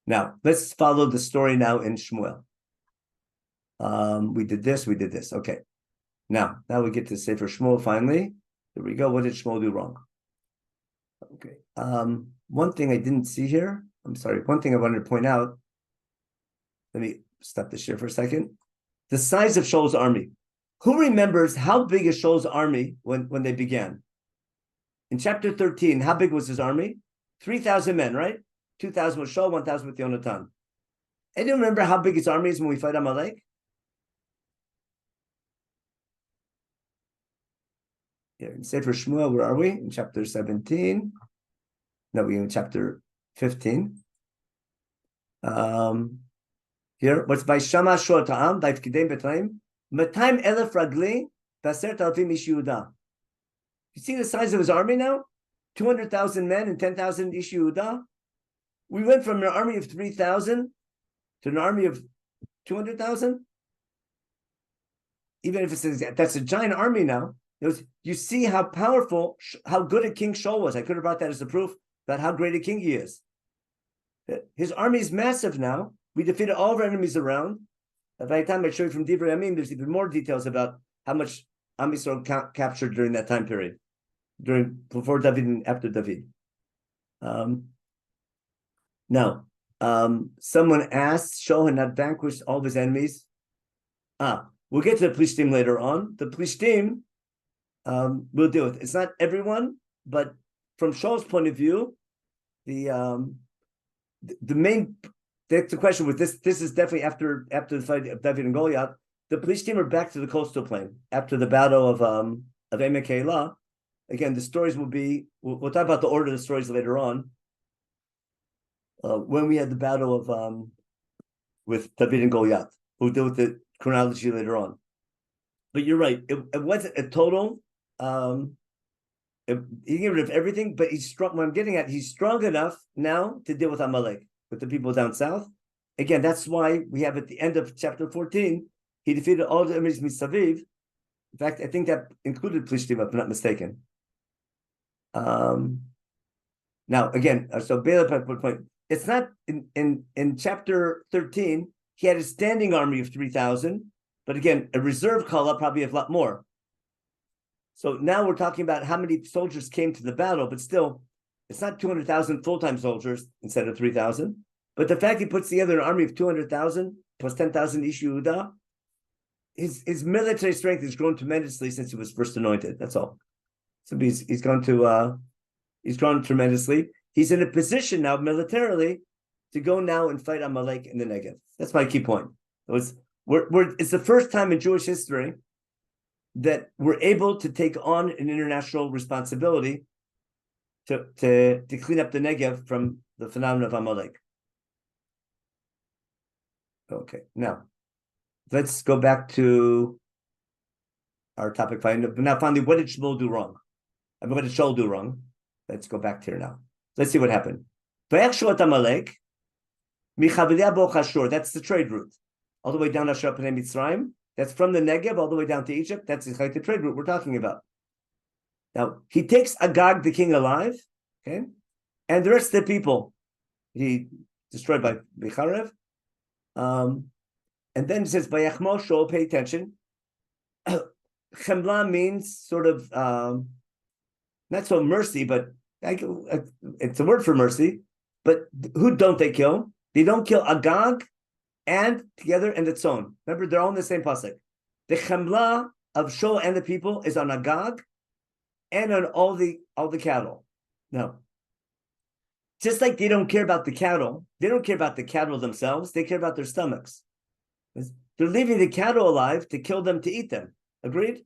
Now let's follow the story now in Shmuel. We did this. Okay. Now we get to Sefer Shmuel finally. Here we go. What did Shmuel do wrong? Okay. One thing I didn't see here. I'm sorry. One thing I wanted to point out. Let me stop this here for a second. The size of Shaul's army. Who remembers how big is Shaul's army when they began? In chapter 13, how big was his army? 3,000 men, right? 2,000 with Shaul, 1,000 with Yonatan. Anyone remember how big his army is when we fight Amalek? Yeah, in Sefer Shmuel, where are we? In chapter 17. No, we're in chapter 15. Here, what's by Shama Shor Ta'am, by Fkidem Betlaim, 200,000 ragli, 10,000 ish Yehuda. You see the size of his army now? 200,000 men and 10,000 ish Yehuda. We went from an army of 3,000 to an army of 200,000. Even if that's a giant army now, You see how powerful, how good a king Shaul was. I could have brought that as a proof about how great a king he is. His army is massive now. We defeated all of our enemies around. By the time I show you from Divrei Yamim, there's even more details about how much Am Yisrael captured during that time period, before David and after David. Now, someone asked, Shaul had not vanquished all of his enemies. We'll get to the Plishtim later on. The Plishtim, we'll deal with. It's not everyone, but from Shaul's point of view, the main. That's the question with this. This is definitely after the fight of David and Goliath. The Plishtim are back to the coastal plain after the battle of Emek Keilah. Again, the stories will be. We'll talk about the order of the stories later on. When we had the battle of with David and Goliath, we'll deal with the chronology later on. But you're right. It wasn't a total. He got rid of everything, but he's strong. What I'm getting at, he's strong enough now to deal with Amalek, with the people down south. Again, that's why we have at the end of chapter 14, he defeated all the enemies Misaviv. In fact, I think that included Plishtim, if I'm not mistaken. Now, again, so Balak point. It's not in chapter 13. He had a standing army of 3,000, but again, a reserve call-up probably of a lot more. So now we're talking about how many soldiers came to the battle, but still, it's not 200,000 full-time soldiers instead of 3,000. But the fact he puts together an army of 200,000 plus 10,000 Ish Yehuda, his military strength has grown tremendously since he was first anointed. That's all. So he's grown tremendously. He's in a position now militarily to go now and fight Amalek in the Negev. That's my key point. It's the first time in Jewish history that we're able to take on an international responsibility to clean up the Negev from the phenomenon of Amalek. Okay, now let's go back to our topic. Now, finally, what did Shmuel do wrong? What did Shaul do wrong? Let's go back to here now. Let's see what happened. That's the trade route, all the way down to Asher Pnei Mitzrayim. That's from the Negev all the way down to Egypt. That's the trade route we're talking about. Now, he takes Agag, the king, alive, okay, and the rest of the people he destroyed by Bicharev. And then it says, Vayachmo Shaul, pay attention. Chemla means sort of, not so mercy, but it's a word for mercy. But who don't they kill? They don't kill Agag and together and its own. Remember, they're all in the same pasuk. The chemla of Shaul and the people is on Agag and on all the cattle. No. Just like they don't care about the cattle, they don't care about the cattle themselves, they care about their stomachs. They're leaving the cattle alive to kill them, to eat them. Agreed?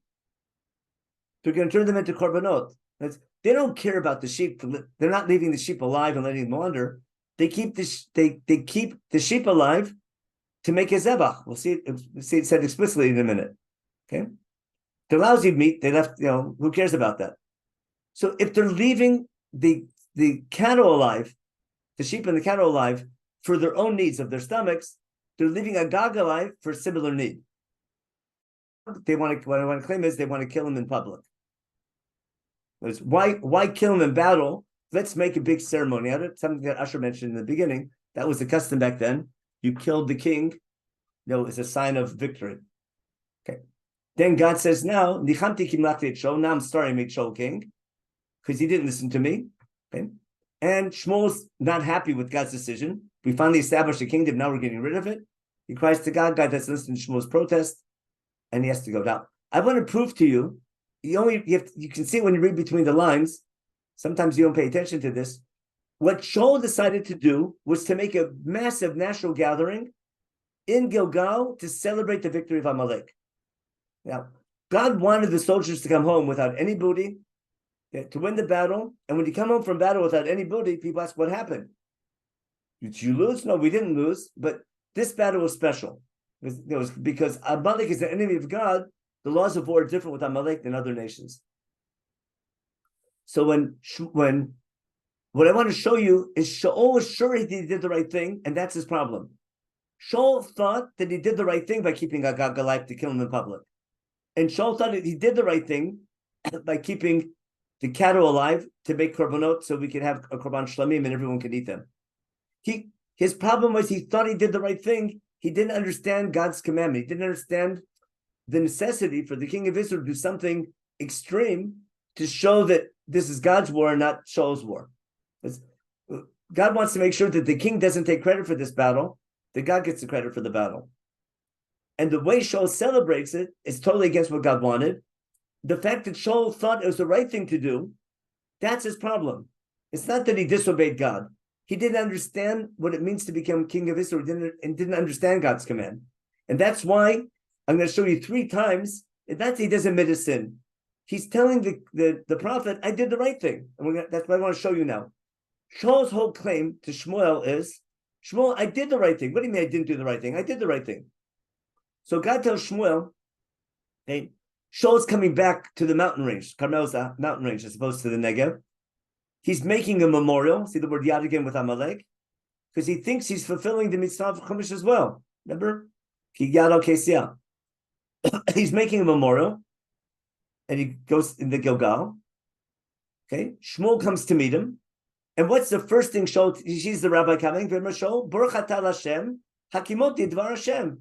They're going to turn them into korbanot. They don't care about the sheep. They're not leaving the sheep alive and letting them wander. They keep the sheep alive to make a zebach. We'll see it said explicitly in a minute. Okay? The lousy meat, they left, who cares about that? So if they're leaving the cattle alive, the sheep and the cattle alive, for their own needs of their stomachs, they're leaving Agag alive for a similar need. What I want to claim is they want to kill him in public. Why kill him in battle? Let's make a big ceremony out of it. Something that Asher mentioned in the beginning. That was the custom back then. You killed the king, as a sign of victory. Okay. Then God says, now I'm starting to make Shaul king because he didn't listen to me. Okay. And Shmuel's not happy with God's decision. We finally established a kingdom. Now we're getting rid of it. He cries to God. God doesn't listen to Shmuel's protest, and he has to go down. I want to prove to you. You can see it when you read between the lines. Sometimes you don't pay attention to this. What Shaul decided to do was to make a massive national gathering in Gilgal to celebrate the victory of Amalek. Now, God wanted the soldiers to come home without any booty, to win the battle. And when you come home from battle without any booty, people ask, what happened? Did you lose? No, we didn't lose. But this battle was special. It was because Amalek is the enemy of God. The laws of war are different with Amalek than other nations. So when what I want to show you is Shaul was sure he did the right thing, and that's his problem. Shaul thought that he did the right thing by keeping Agag alive to kill him in public. And Shaul thought that he did the right thing by keeping the cattle alive to make korbanot so we can have a korban shlamim and everyone can eat them. His problem was he thought he did the right thing. He didn't understand God's commandment. He didn't understand the necessity for the king of Israel to do something extreme to show that this is God's war, not Shaul's war. God wants to make sure that the king doesn't take credit for this battle, that God gets the credit for the battle. And the way Shaul celebrates it is totally against what God wanted. The fact that Shaul thought it was the right thing to do, that's his problem. It's not that he disobeyed God. He didn't understand what it means to become king of Israel and didn't understand God's command. And that's why I'm going to show you 3 times that he doesn't admit his sin. He's telling the prophet, I did the right thing. And that's what I want to show you now. Shaul's whole claim to Shmuel is, Shmuel, I did the right thing. What do you mean I didn't do the right thing? I did the right thing. So God tells Shmuel, hey, Shaul's coming back to the mountain range. Carmel's a mountain range as opposed to the Negev. He's making a memorial. See the word Yad again with Amalek? Because he thinks he's fulfilling the mitzvah of Chumash as well. Remember? Ki Yad al-Kesiyah. He's making a memorial. And he goes in the Gilgal. Okay? Shmuel comes to meet him. And what's the first thing Shaul, he sees the rabbi coming, Shaul, Baruch atah Hashem, Hakimoti Dvar Hashem.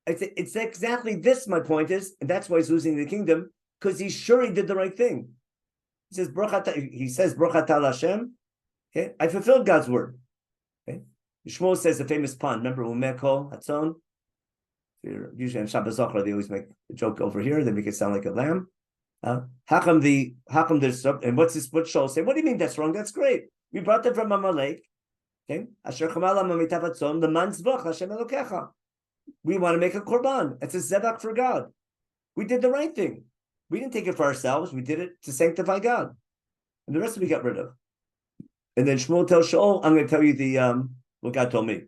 It's exactly this, my point is, and that's why he's losing the kingdom, because he's sure he did the right thing. He says, Baruch atah Hashem, okay, I fulfilled God's word. Okay? Shmuel says the famous pun, remember, Umeko Hatzon? Usually in Shabbat Zohar, they always make a joke over here, they make it sound like a lamb. How come there's, and what's Shaul say? What do you mean that's wrong? That's great. We brought them from Amalek. Okay? Asher chamala mamitavatzon, the manzvach Hashem Elokecha. We want to make a korban. It's a zebach for God. We did the right thing. We didn't take it for ourselves. We did it to sanctify God. And the rest we got rid of. And then Shmuel tells Shaul, I'm going to tell you the what God told me.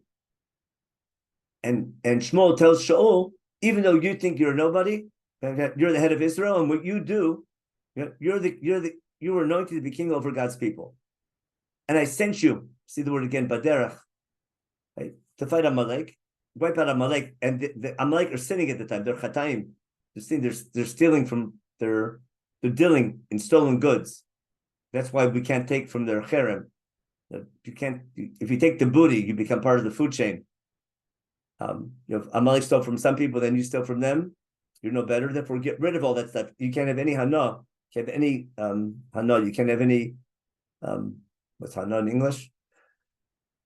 And Shmuel tells Shaul, even though you think you're nobody, you're the head of Israel, and what you do, you were anointed to be king over God's people. And I sent you, see the word again, baderach, right, to fight Amalek, wipe out Amalek, and the Amalek are sinning at the time. They're chataim. They're stealing from they're dealing in stolen goods. That's why we can't take from their cherem. You can't. If you take the booty, you become part of the food chain. If Amalek stole from some people, then you steal from them. You're no better. Therefore, get rid of all that stuff. You can't have any hana. You can't have any hana. You can't have any what's hana in English?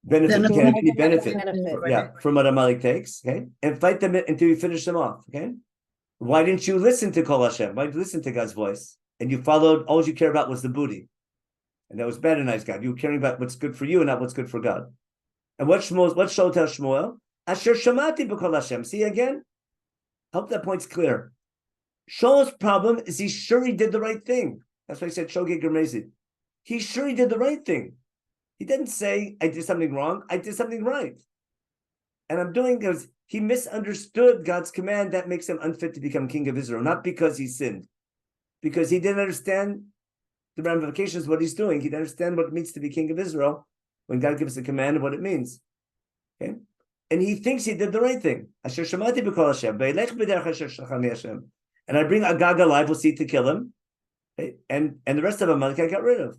Benefit. You can't have any benefit. Yeah, from what Amalek takes. Okay, and fight them until you finish them off. Okay, why didn't you listen to Kol Hashem? Why didn't you listen to God's voice? And you followed. All you care about was the booty, and that was bad and nice God. You were caring about what's good for you and not what's good for God. And what Shaul tells Shmuel? Asher shamati b'Kol Hashem. See again. Hope that point's clear. Shaul's problem is he's sure he did the right thing. That's why he said Shogeg Germezi. He's sure he did the right thing. He didn't say, I did something wrong. I did something right. And I'm doing because he misunderstood God's command that makes him unfit to become king of Israel. Not because he sinned. Because he didn't understand the ramifications of what he's doing. He didn't understand what it means to be king of Israel when God gives a command of what it means. Okay? And he thinks he did the right thing. Asher shamati b'Kol Hashem, ve'elech b'derech asher shalchani Hashem. And I bring Agag alive, we'll see, to kill him. Okay? And the rest of Amalek I got rid of.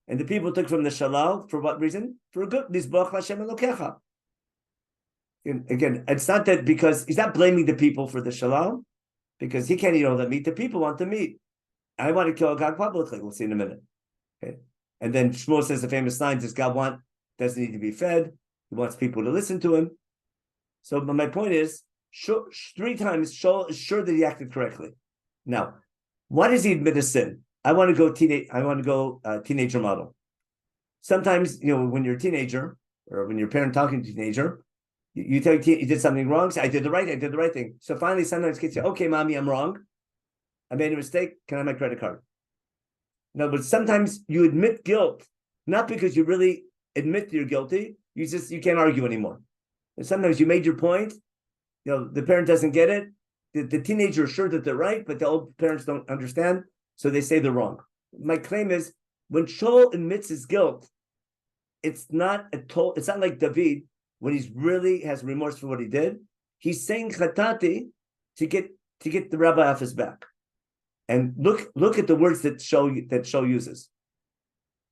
And the people took from the shalal, for what reason? For a good, Nizbach Hashem Elokecha. Again, it's not that because, he's not blaming the people for the shalal, because he can't eat all that meat. The people want the meat. I want to kill Agag publicly, we'll see in a minute. Okay? And then Shmuel says the famous line, does God doesn't need to be fed? He wants people to listen to him. So my point is, 3 times Shaul is sure that he acted correctly. Now, why does he admit a sin? I want to go teenager model. Sometimes, when you're a teenager, or when you're a parent talking to a teenager, you tell you did something wrong. Say, I did the right thing. So finally, sometimes kids say, okay, mommy, I'm wrong. I made a mistake. Can I have my credit card? No, but sometimes you admit guilt, not because you really admit you're guilty. You can't argue anymore. And sometimes you made your point. The parent doesn't get it. The teenager is sure that they're right, but the old parents don't understand, so they say they're wrong. My claim is, when Shaul admits his guilt, it's not like David when he's really has remorse for what he did. He's saying chatati to get the rabbi off his back. And look at the words that Shaul uses.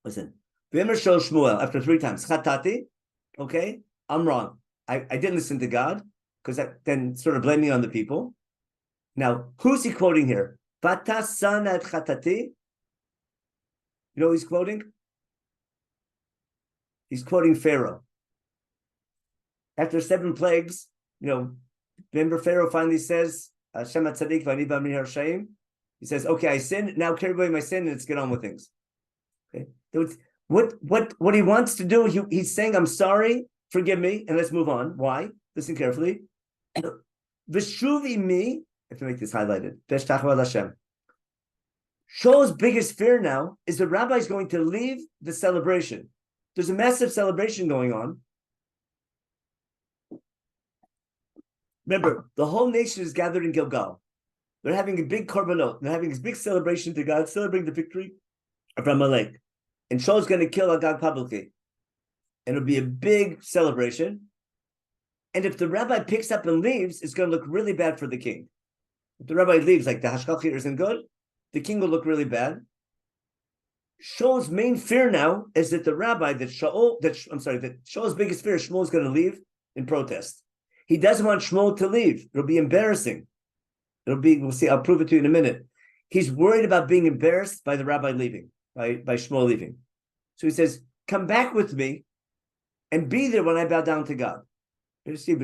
Listen, after 3 times, Chatati, okay, I'm wrong. I didn't listen to God, because that then sort of blaming on the people. Now, who's he quoting here? Vatasan at Chatati. You know who he's quoting? He's quoting Pharaoh. After 7 plagues, remember Pharaoh finally says, Shema Tzadik v'ani b'amri harshayim. He says, okay, I sinned, now carry away my sin and let's get on with things. Okay. What he wants to do, he's saying, I'm sorry, forgive me, and let's move on. Why? Listen carefully. V'shuvi mi, I have to make this highlighted. V'shtachavad Hashem. Shaul's biggest fear now is the rabbi is going to leave the celebration. There's a massive celebration going on. Remember, the whole nation is gathered in Gilgal. They're having a big korbanot. They're having this big celebration to God, celebrating the victory of Amalek. And Shaul's going to kill Agag publicly. And it'll be a big celebration. And if the rabbi picks up and leaves, it's going to look really bad for the king. If the rabbi leaves, like the hashkach here isn't good, the king will look really bad. Shaul's main fear now is that that Shaul's biggest fear is Shmuel's going to leave in protest. He doesn't want Shmuel to leave. It'll be embarrassing. We'll see, I'll prove it to you in a minute. He's worried about being embarrassed by the rabbi leaving, by Shmuel leaving. So he says, come back with me and be there when I bow down to God. You see, okay?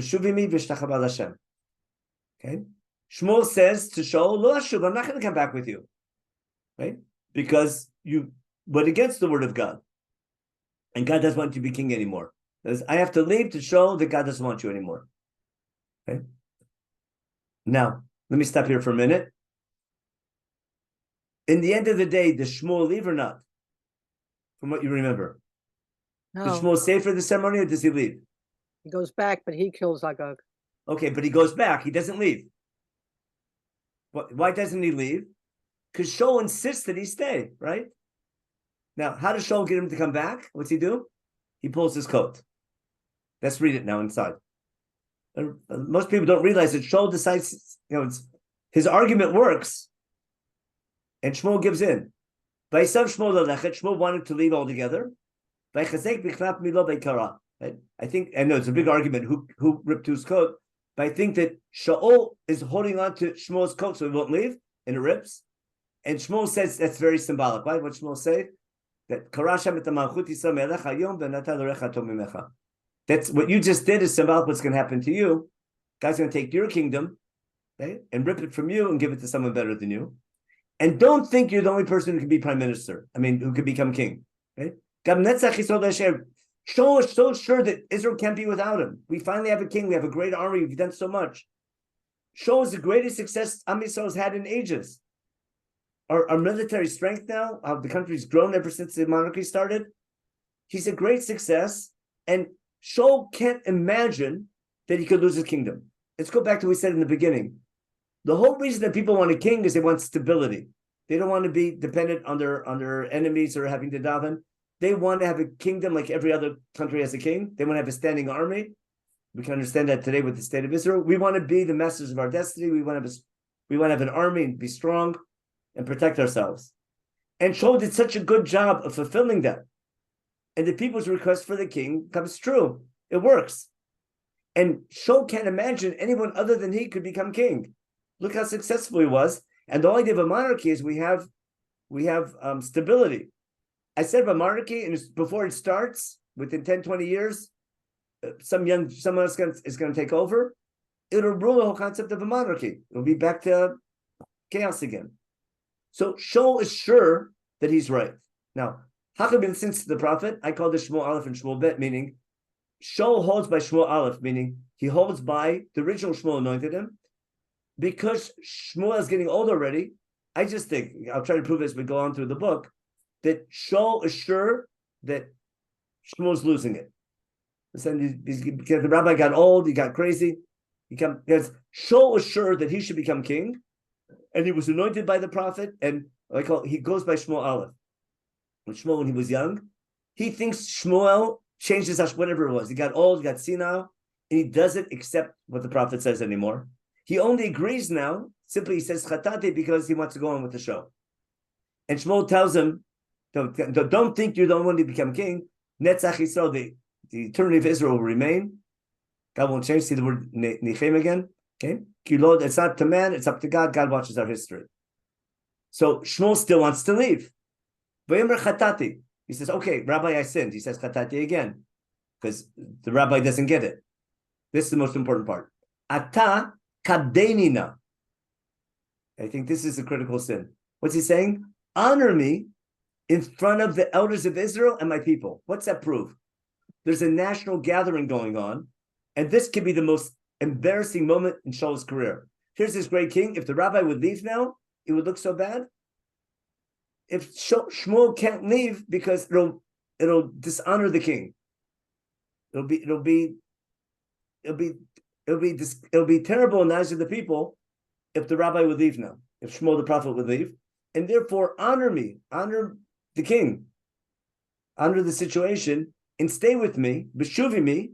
Shmuel says to Shaul, Lo ashuv, I'm not going to come back with you. Right? Because you went against the word of God. And God doesn't want you to be king anymore. I have to leave to show that God doesn't want you anymore. Okay? Now, let me stop here for a minute. In the end of the day, does Shmuel leave or not? From what you remember. No. Does Shmuel stay for the ceremony or does he leave? He goes back, but he kills Agag. Okay, but he goes back. He doesn't leave. Why doesn't he leave? Because Shaul insists that he stay, right? Now, how does Shaul get him to come back? What's he do? He pulls his coat. Let's read it now inside. Most people don't realize that Shaul decides, his argument works, and Shmuel gives in. Shmuel wanted to leave altogether. I think, I know it's a big argument who ripped whose coat, but I think that Shaul is holding on to Shmuel's coat so he won't leave, and it rips. And Shmuel says that's very symbolic. Why? What Shmuel say? That that's what you just did is symbolic what's going to happen to you. God's going to take your kingdom, okay, and rip it from you and give it to someone better than you. And don't think you're the only person who can be prime minister. Who could become king. Okay? Shaul is so sure that Israel can't be without him. We finally have a king. We have a great army. We've done so much. Shaul is the greatest success Am Yisrael has had in ages. Our military strength now, how the country's grown ever since the monarchy started. He's a great success. And Shaul can't imagine that he could lose his kingdom. Let's go back to what we said in the beginning. The whole reason that people want a king is they want stability. They don't want to be dependent on their enemies or having to daven. They want to have a kingdom like every other country has a king. They want to have a standing army. We can understand that today with the state of Israel. We want to be the masters of our destiny. We want to have an army and be strong and protect ourselves. And Shaul did such a good job of fulfilling that. And the people's request for the king comes true. It works. And Shaul can't imagine anyone other than he could become king. Look how successful he was. And the only idea of a monarchy is we have stability. I said about monarchy, and before it starts, within 10, 20 years, someone else is going to take over. It'll rule the whole concept of a monarchy. It'll be back to chaos again. So Shaul is sure that he's right. Now, how come he listens to the prophet? I call this Shmuel Aleph and Shmuel Bet, meaning Shaul holds by Shmuel Aleph, meaning he holds by the original Shmuel anointed him. Because Shmuel is getting old already, I just think, I'll try to prove it as we go on through the book, that Shaul is sure that Shmuel's losing it. Because the rabbi got old, he got crazy. Because Shaul was sure that he should become king, and he was anointed by the prophet, and he goes by Shmuel Aleph. When Shmuel, when he was young, he thinks Shmuel changed his whatever it was. He got old, he got senile, and he doesn't accept what the prophet says anymore. He only agrees now, simply he says chatati because he wants to go on with the show. And Shmuel tells him, don't think you're the only one to become king. Netzach Yisrael, the eternity of Israel will remain. God won't change. See the word Nichem again. Okay, it's not to man, it's up to God. God watches our history. So Shmuel still wants to leave. Vayomer chatati. He says, okay, Rabbi, I sinned. He says chatati again, because the rabbi doesn't get it. This is the most important part. Ata kadenina. I think this is a critical sin. What's he saying? Honor me in front of the elders of Israel and my people. What's that prove? There's a national gathering going on, and this could be the most embarrassing moment in Shaul's career. Here's this great king. If the rabbi would leave now, it would look so bad. If Shmuel can't leave because it'll dishonor the king. It'll be terrible in the eyes of the people if the rabbi would leave now. If Shmuel the prophet would leave, and therefore honor me, honor the king, honor the situation, and stay with me, beshuvi me,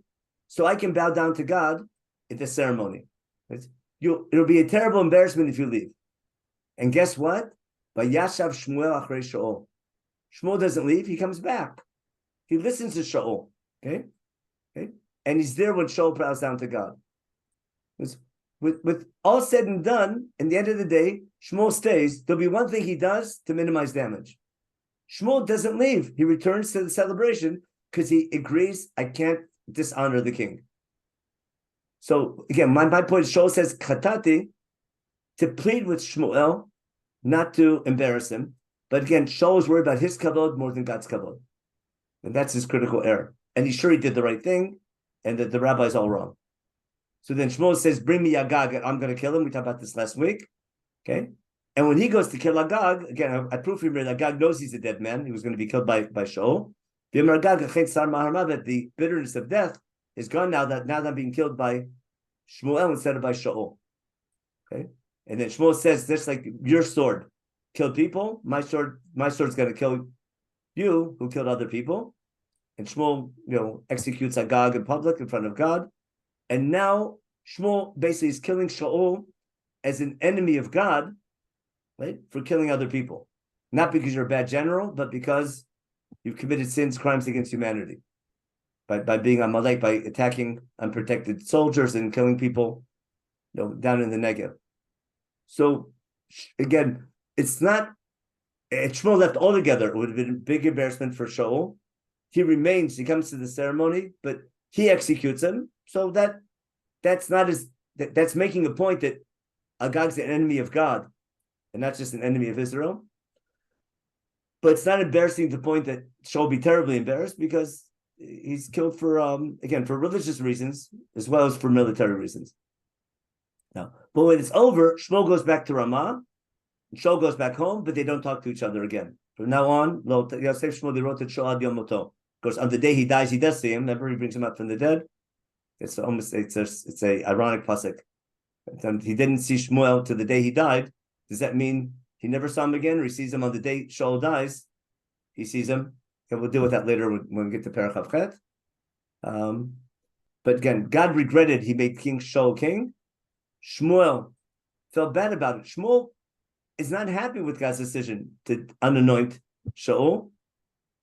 so I can bow down to God at the ceremony. It'll be a terrible embarrassment if you leave. And guess what? Vayashav Shmuel achrei Shaul. Shmuel doesn't leave; he comes back. He listens to Shaul. Okay, and he's there when Shaul bows down to God. With all said and done, in the end of the day, Shmuel stays. There'll be one thing he does to minimize damage. Shmuel doesn't leave. He returns to the celebration because he agrees, I can't dishonor the king. So again, my point is, Shaul says chatati to plead with Shmuel, not to embarrass him. But again, Shaul is worried about his kavod more than God's kavod. And that's his critical error. And he's sure he did the right thing, and that the rabbi is all wrong. So then Shmuel says, bring me Agag, and I'm going to kill him. We talked about this last week. Okay? And when he goes to kill Agag, again, I prove him that Agag knows he's a dead man. He was going to be killed by Shaul. That the bitterness of death is gone now that I'm being killed by Shmuel instead of by Shaul. Okay? And then Shmuel says, this like your sword killed people. My sword's going to kill you who killed other people. And Shmuel, executes Agag in public in front of God. And now Shmuel basically is killing Shaul as an enemy of God, right? For killing other people. Not because you're a bad general, but because you've committed sins, crimes against humanity. By being Amalek, by attacking unprotected soldiers and killing people down in the Negev. So again, it's not, if Shmuel left altogether, it would have been a big embarrassment for Shaul. He remains, he comes to the ceremony, but he executes him. So that's making a point that Agag's an enemy of God and not just an enemy of Israel. But it's not embarrassing to the point that Shaul will be terribly embarrassed because he's killed for religious reasons as well as for military reasons. Now, but when it's over, Shmuel goes back to Ramah, and Shaul goes back home, but they don't talk to each other again. From now on, Yosef Shmuel they wrote to Shaul ad Yom Moto. Of course, on the day he dies, he does see him. Remember, he brings him up from the dead. It's a ironic pasuk. He didn't see Shmuel to the day he died. Does that mean he never saw him again, or he sees him on the day Shaul dies? He sees him. And we'll deal with that later when we get to Perach Chet. But again, God regretted he made King Shaul king. Shmuel felt bad about it. Shmuel is not happy with God's decision to unanoint Shaul,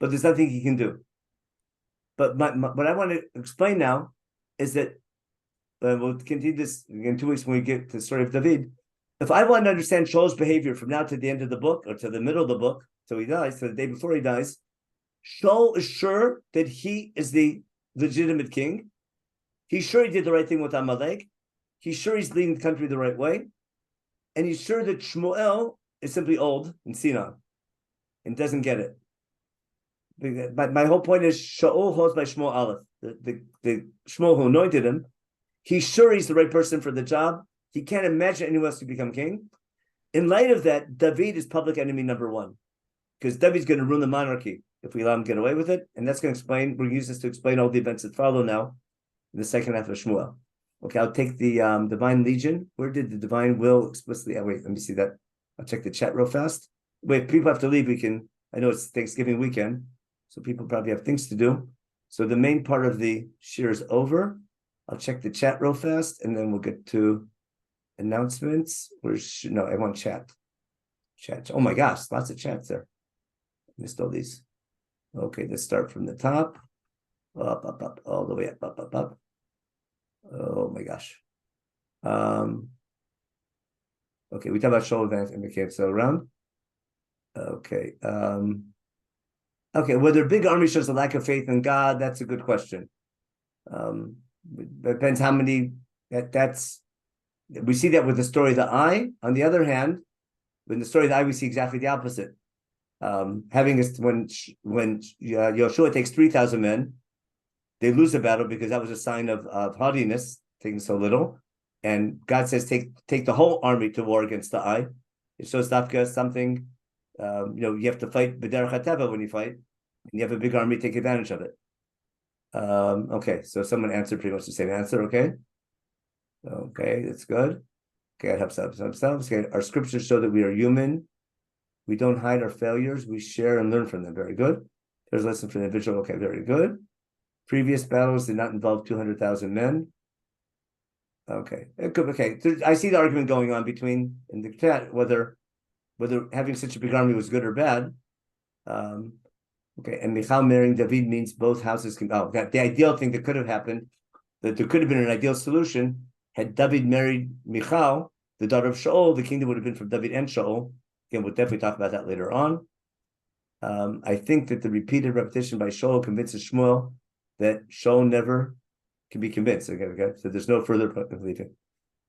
but there's nothing he can do. But what I want to explain now is that, we'll continue this in 2 weeks when we get to the story of David. If I want to understand Shaul's behavior from now to the end of the book, or to the middle of the book, till he dies, to the day before he dies, Shaul is sure that he is the legitimate king. He's sure he did the right thing with Amalek. He's sure he's leading the country the right way. And he's sure that Shmuel is simply old and senile and doesn't get it. But my whole point is Shaul holds by Shmuel Aleph, the Shmuel who anointed him. He's sure he's the right person for the job. He can't imagine anyone else to become king. In light of that, David is public enemy number one, because David's going to ruin the monarchy if we allow him to get away with it. And that's going to explain, we're going to use this to explain all the events that follow now in the second half of Shmuel. Okay, I'll take the Divine Legion. Where did the Divine Will explicitly, wait, let me see that. I'll check the chat real fast. Wait, if people have to leave, I know it's Thanksgiving weekend, so people probably have things to do. So the main part of the shir is over. I'll check the chat real fast, and then we'll get to announcements. No, I want chat. Chat. Oh my gosh, lots of chats there. Missed all these. Okay, let's start from the top. Up, all the way up. Oh my gosh. Okay, we talk about Shaul advance and became so around. Okay. Okay, whether big army shows a lack of faith in God, that's a good question. Depends how many. That's we see that with the story of the eye. On the other hand, with the story of the eye, we see exactly the opposite. Having when Yoshua takes 3,000 men, they lose the battle because that was a sign of haughtiness, taking so little. And God says, take the whole army to war against the eye. It shows something. You have to fight b'derech hateva when you fight, and you have a big army, take advantage of it. Okay, so someone answered pretty much the same answer. Okay, that's good. Okay, it helps ourselves. Okay, our scriptures show that we are human. We don't hide our failures. We share and learn from them. Very good. There's a lesson for the individual. Okay, very good. Previous battles did not involve 200,000 men. Okay, okay. I see the argument going on between in the chat whether having such a big army was good or bad. Okay, and Michal marrying David means both houses can. Oh, the ideal thing that could have happened, that there could have been an ideal solution had David married Michal, the daughter of Shaul. The kingdom would have been from David and Shaul. Again, we'll definitely talk about that later on. I think that the repeated repetition by Shaul convinces Shmuel that Shaul never can be convinced. Okay. So there's no further believing.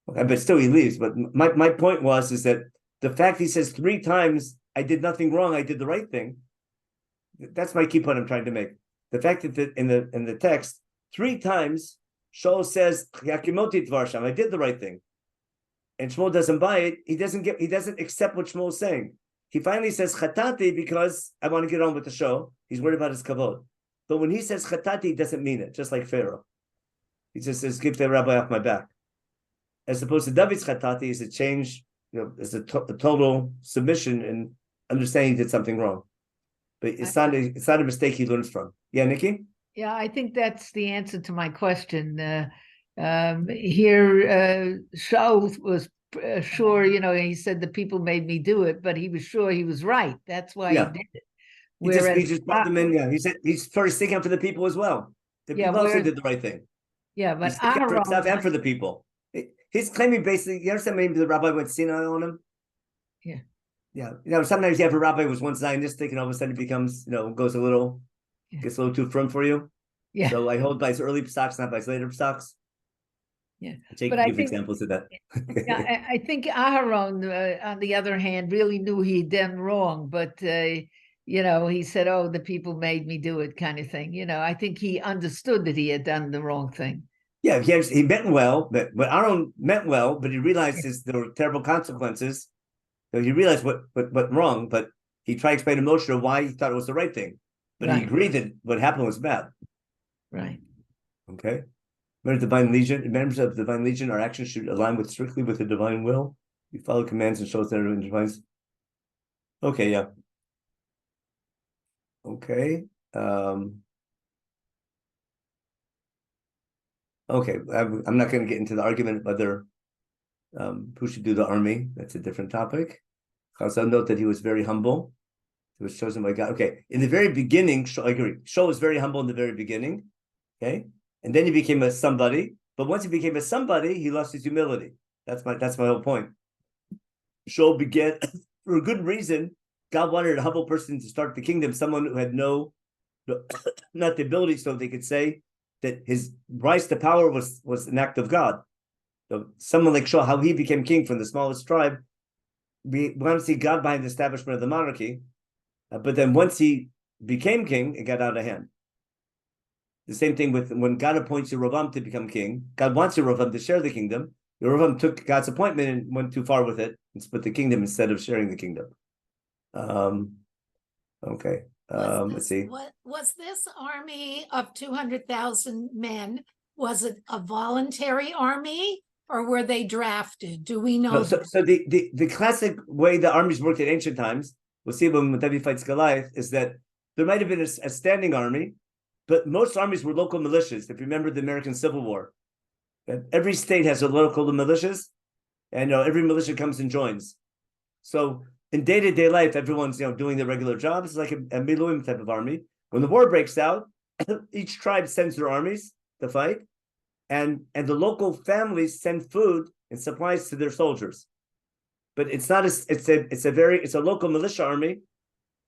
Okay, but still he leaves. But my point is that the fact he says 3 times, I did nothing wrong, I did the right thing. That's my key point I'm trying to make. The fact that in the text, 3 times, Shaul says, I did the right thing. And Shmuel doesn't buy it. He doesn't accept what Shmuel is saying. He finally says chatati because I want to get on with the show. He's worried about his kavod. But when he says chatati, he doesn't mean it, just like Pharaoh. He just says, give the rabbi off my back. As opposed to David's chatati is a change, is a total submission and understanding he did something wrong. But it's not a mistake he learns from. Yeah, Nikki? Yeah, I think that's the answer to my question. Shaul was sure, he said the people made me do it, but he was sure he was right. That's why he did it. He just brought them in. Yeah, he said he's first sticking up for the people as well. The people also did the right thing. Yeah, but he's sticking up for himself and for the people. He's claiming basically, you understand, maybe the rabbi went senile on him. Yeah. Sometimes you have a rabbi who was once Zionistic and all of a sudden it becomes, gets a little too firm for you. Yeah. So I hold by his early stocks, not by his later stocks. Yeah. Give examples of that. Yeah, I think Aharon, on the other hand, really knew he'd done wrong, but he said, "Oh, the people made me do it," kind of thing. I think he understood that he had done the wrong thing. Yeah, he meant well, but Aaron meant well, but he realized there were terrible consequences. So he realized what wrong, but he tried to explain emotionally why he thought it was the right thing. But he agreed that what happened was bad. Right. Okay. Members of the divine legion, our actions should align strictly with the divine will. We follow commands and shows that are in divine. Okay, yeah. Okay. Okay, I'm not going to get into the argument whether who should do the army. That's a different topic. Also note that he was very humble. He was chosen by God. Okay, in the very beginning, I agree. Shaul was very humble in the very beginning. Okay, and then he became a somebody. But once he became a somebody, he lost his humility. That's my whole point. Shaul began for a good reason. God wanted a humble person to start the kingdom, someone who had not the ability, so they could say that his rise to power was an act of God. So someone like Shaul, how he became king from the smallest tribe, we want to see God behind the establishment of the monarchy. But then once he became king, it got out of hand. The same thing with when God appoints Yerovam to become king. God wants Yerovam to share the kingdom. Yerovam took God's appointment and went too far with it and split the kingdom instead of sharing the kingdom. Okay. Let's see. Was this army of 200,000 men, was it a voluntary army or were they drafted? Do we know? So the classic way the armies worked in ancient times, we'll see when David fights Goliath, is that there might have been a standing army, but most armies were local militias. If you remember the American Civil War, every state has a local militias. and every militia comes and joins. So in day-to-day life, everyone's doing their regular jobs. It's like a Miluim type of army. When the war breaks out, each tribe sends their armies to fight, and the local families send food and supplies to their soldiers. But it's not it's a local militia army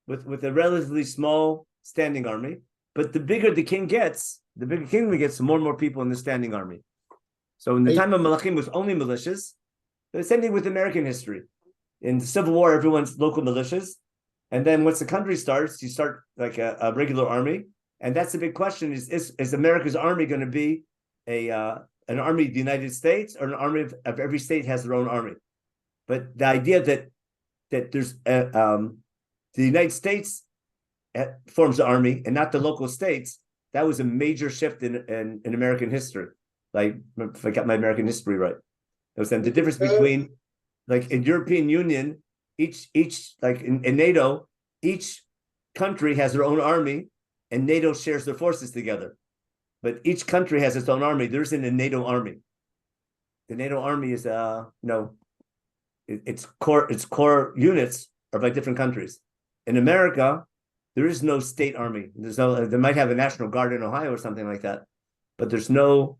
with a relatively small standing army. But the bigger the king gets, the more and more people in the standing army. So in the time of Malachim, it was only militias. The same thing with American history. In the Civil War, everyone's local militias. And then once the country starts, you start like a regular army. And that's the big question, is America's army going to be an army of the United States, or an army of every state has their own army? But the idea that there's the United States forms the army and not the local states, that was a major shift in American history. Like, if I got my American history right, that was the difference between, like, in European Union, each like in NATO, each country has their own army, and NATO shares their forces together. But each country has its own army. There isn't a NATO army. The NATO army is its core units are by different countries. In America, there is no state army. They might have a National Guard in Ohio or something like that, but there's no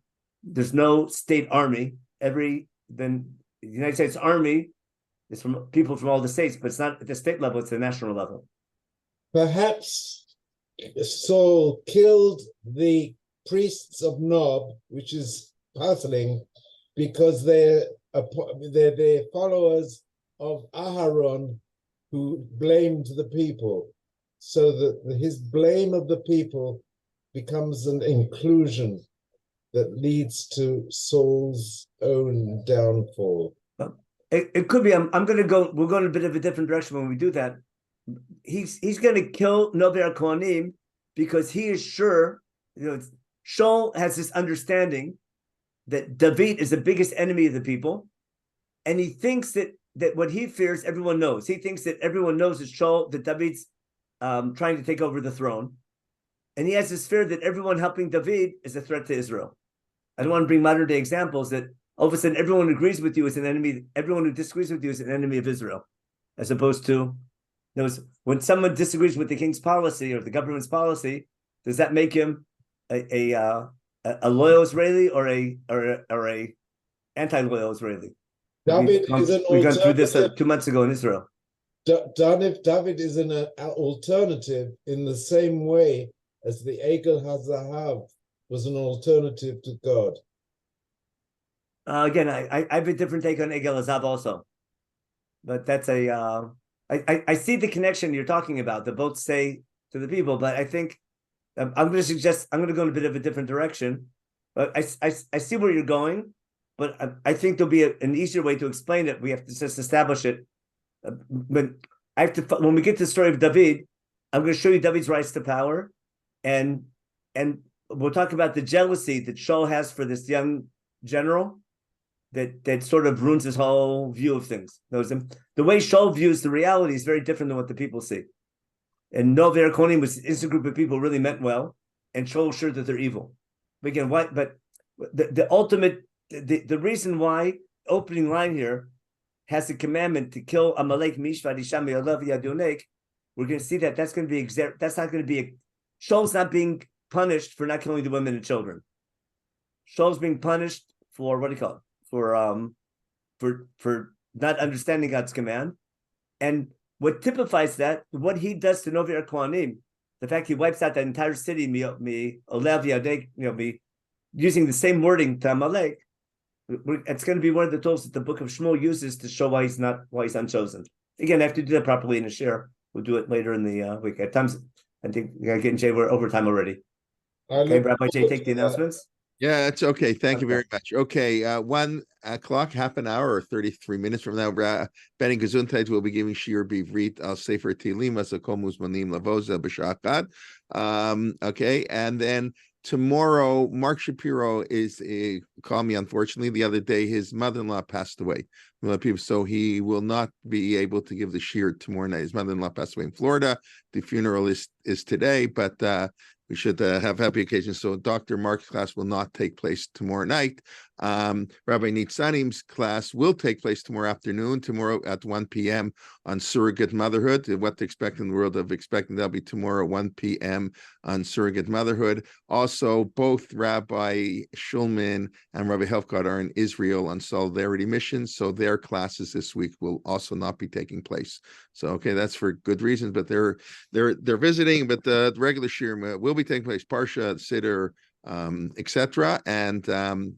state army. The United States Army is from people from all the states, but it's not at the state level, it's the national level. Perhaps Saul killed the priests of Nob, which is puzzling, because they're followers of Aharon, who blamed the people. So that his blame of the people becomes an inclusion that leads to Saul's own downfall. It could be. We're going a bit of a different direction when we do that. He's going to kill Novi Kohanim because he is sure, Shaul has this understanding that David is the biggest enemy of the people, and he thinks that what he fears, everyone knows. He thinks that everyone knows that David's trying to take over the throne, and he has this fear that everyone helping David is a threat to Israel. I don't want to bring modern day examples that all of a sudden everyone who agrees with you is an enemy. Everyone who disagrees with you is an enemy of Israel, as opposed to, when someone disagrees with the king's policy or the government's policy, does that make him a loyal Israeli or a anti-loyal Israeli? David is an alternative. We got through this 2 months ago in Israel. David is an alternative in the same way as the Egel HaZahav was an alternative to God. Again, I have a different take on Egel HaZahav also, but that's I see the connection you're talking about. The both say to the people, but I think I'm going to suggest I'm going to go in a bit of a different direction. But I see where you're going, but I think there'll be an easier way to explain it. We have to just establish it. But when we get to the story of David, I'm going to show you David's rise to power, and we'll talk about the jealousy that Shaul has for this young general that sort of ruins his whole view of things. The way Shaul views the reality is very different than what the people see. And Novi Kohanim was a group of people really meant well, and Shaul sure that they're evil. But again, why? But the ultimate, the reason why opening line here has the commandment to kill Amalek Mishvat Isham Yalav Yadonek, we're going to see that's going to be that's not going to be Shaul's not being punished for not killing the women and children. Shaul's being punished for what do you call it? For not understanding God's command. And what typifies that, what he does to Novi Kohanim, the fact he wipes out that entire city, using the same wording to Amalek, it's going to be one of the tools that the book of Shmuel uses to show why he's unchosen. Again, I have to do that properly in a share. We'll do it later in the week. At times, I think getting Jay, we're over time already. Okay, Rabbi Jay, take the announcements. Yeah, that's okay. Thank you very much. Okay, 1 o'clock, half an hour or 33 minutes from now, Benny Gesundheit will be giving Shir Bivrit al Sefer Tilim Asakol Muzmanim Lavoza B'Shachad. Okay, and then tomorrow, Mark Shapiro called me, unfortunately, the other day. His mother-in-law passed away. So he will not be able to give the Shir tomorrow night. His mother-in-law passed away in Florida. The funeral is today, but we should have happy occasions. So Dr. Mark's class will not take place tomorrow night. Rabbi Nitzanim's class will take place tomorrow afternoon, tomorrow at 1 p.m. on surrogate motherhood, what to expect in the world of expecting. That'll be tomorrow at 1 p.m. on surrogate motherhood. Also, both Rabbi Shulman and Rabbi Helfgott are in Israel on solidarity missions, so their classes this week will also not be taking place. So, okay, that's for good reasons, but they're visiting, but the regular shiur will be taking place, Parsha, Siddur, etc. And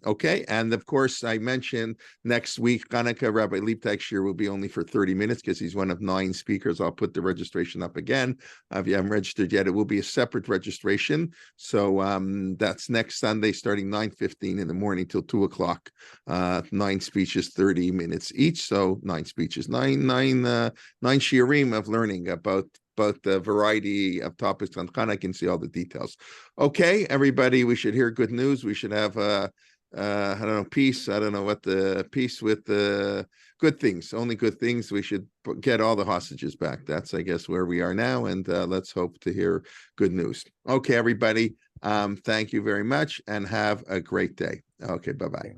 okay, and of course I mentioned next week Hanukkah Rabbi Leibtag shiur will be only for 30 minutes because he's one of 9 speakers. I'll put the registration up again. If you haven't registered yet, it will be a separate registration. So that's next Sunday starting 9:15 in the morning till 2 o'clock. 9 speeches, 30 minutes each. So 9 speeches, nine shiurim of learning about the variety of topics on Hanukkah. I can see all the details. Okay, everybody, we should hear good news. We should have I don't know, peace. I don't know what the peace with the good things, only good things. We should get all the hostages back. That's, I guess, where we are now. And let's hope to hear good news. Okay, everybody. Thank you very much and have a great day. Okay, bye-bye.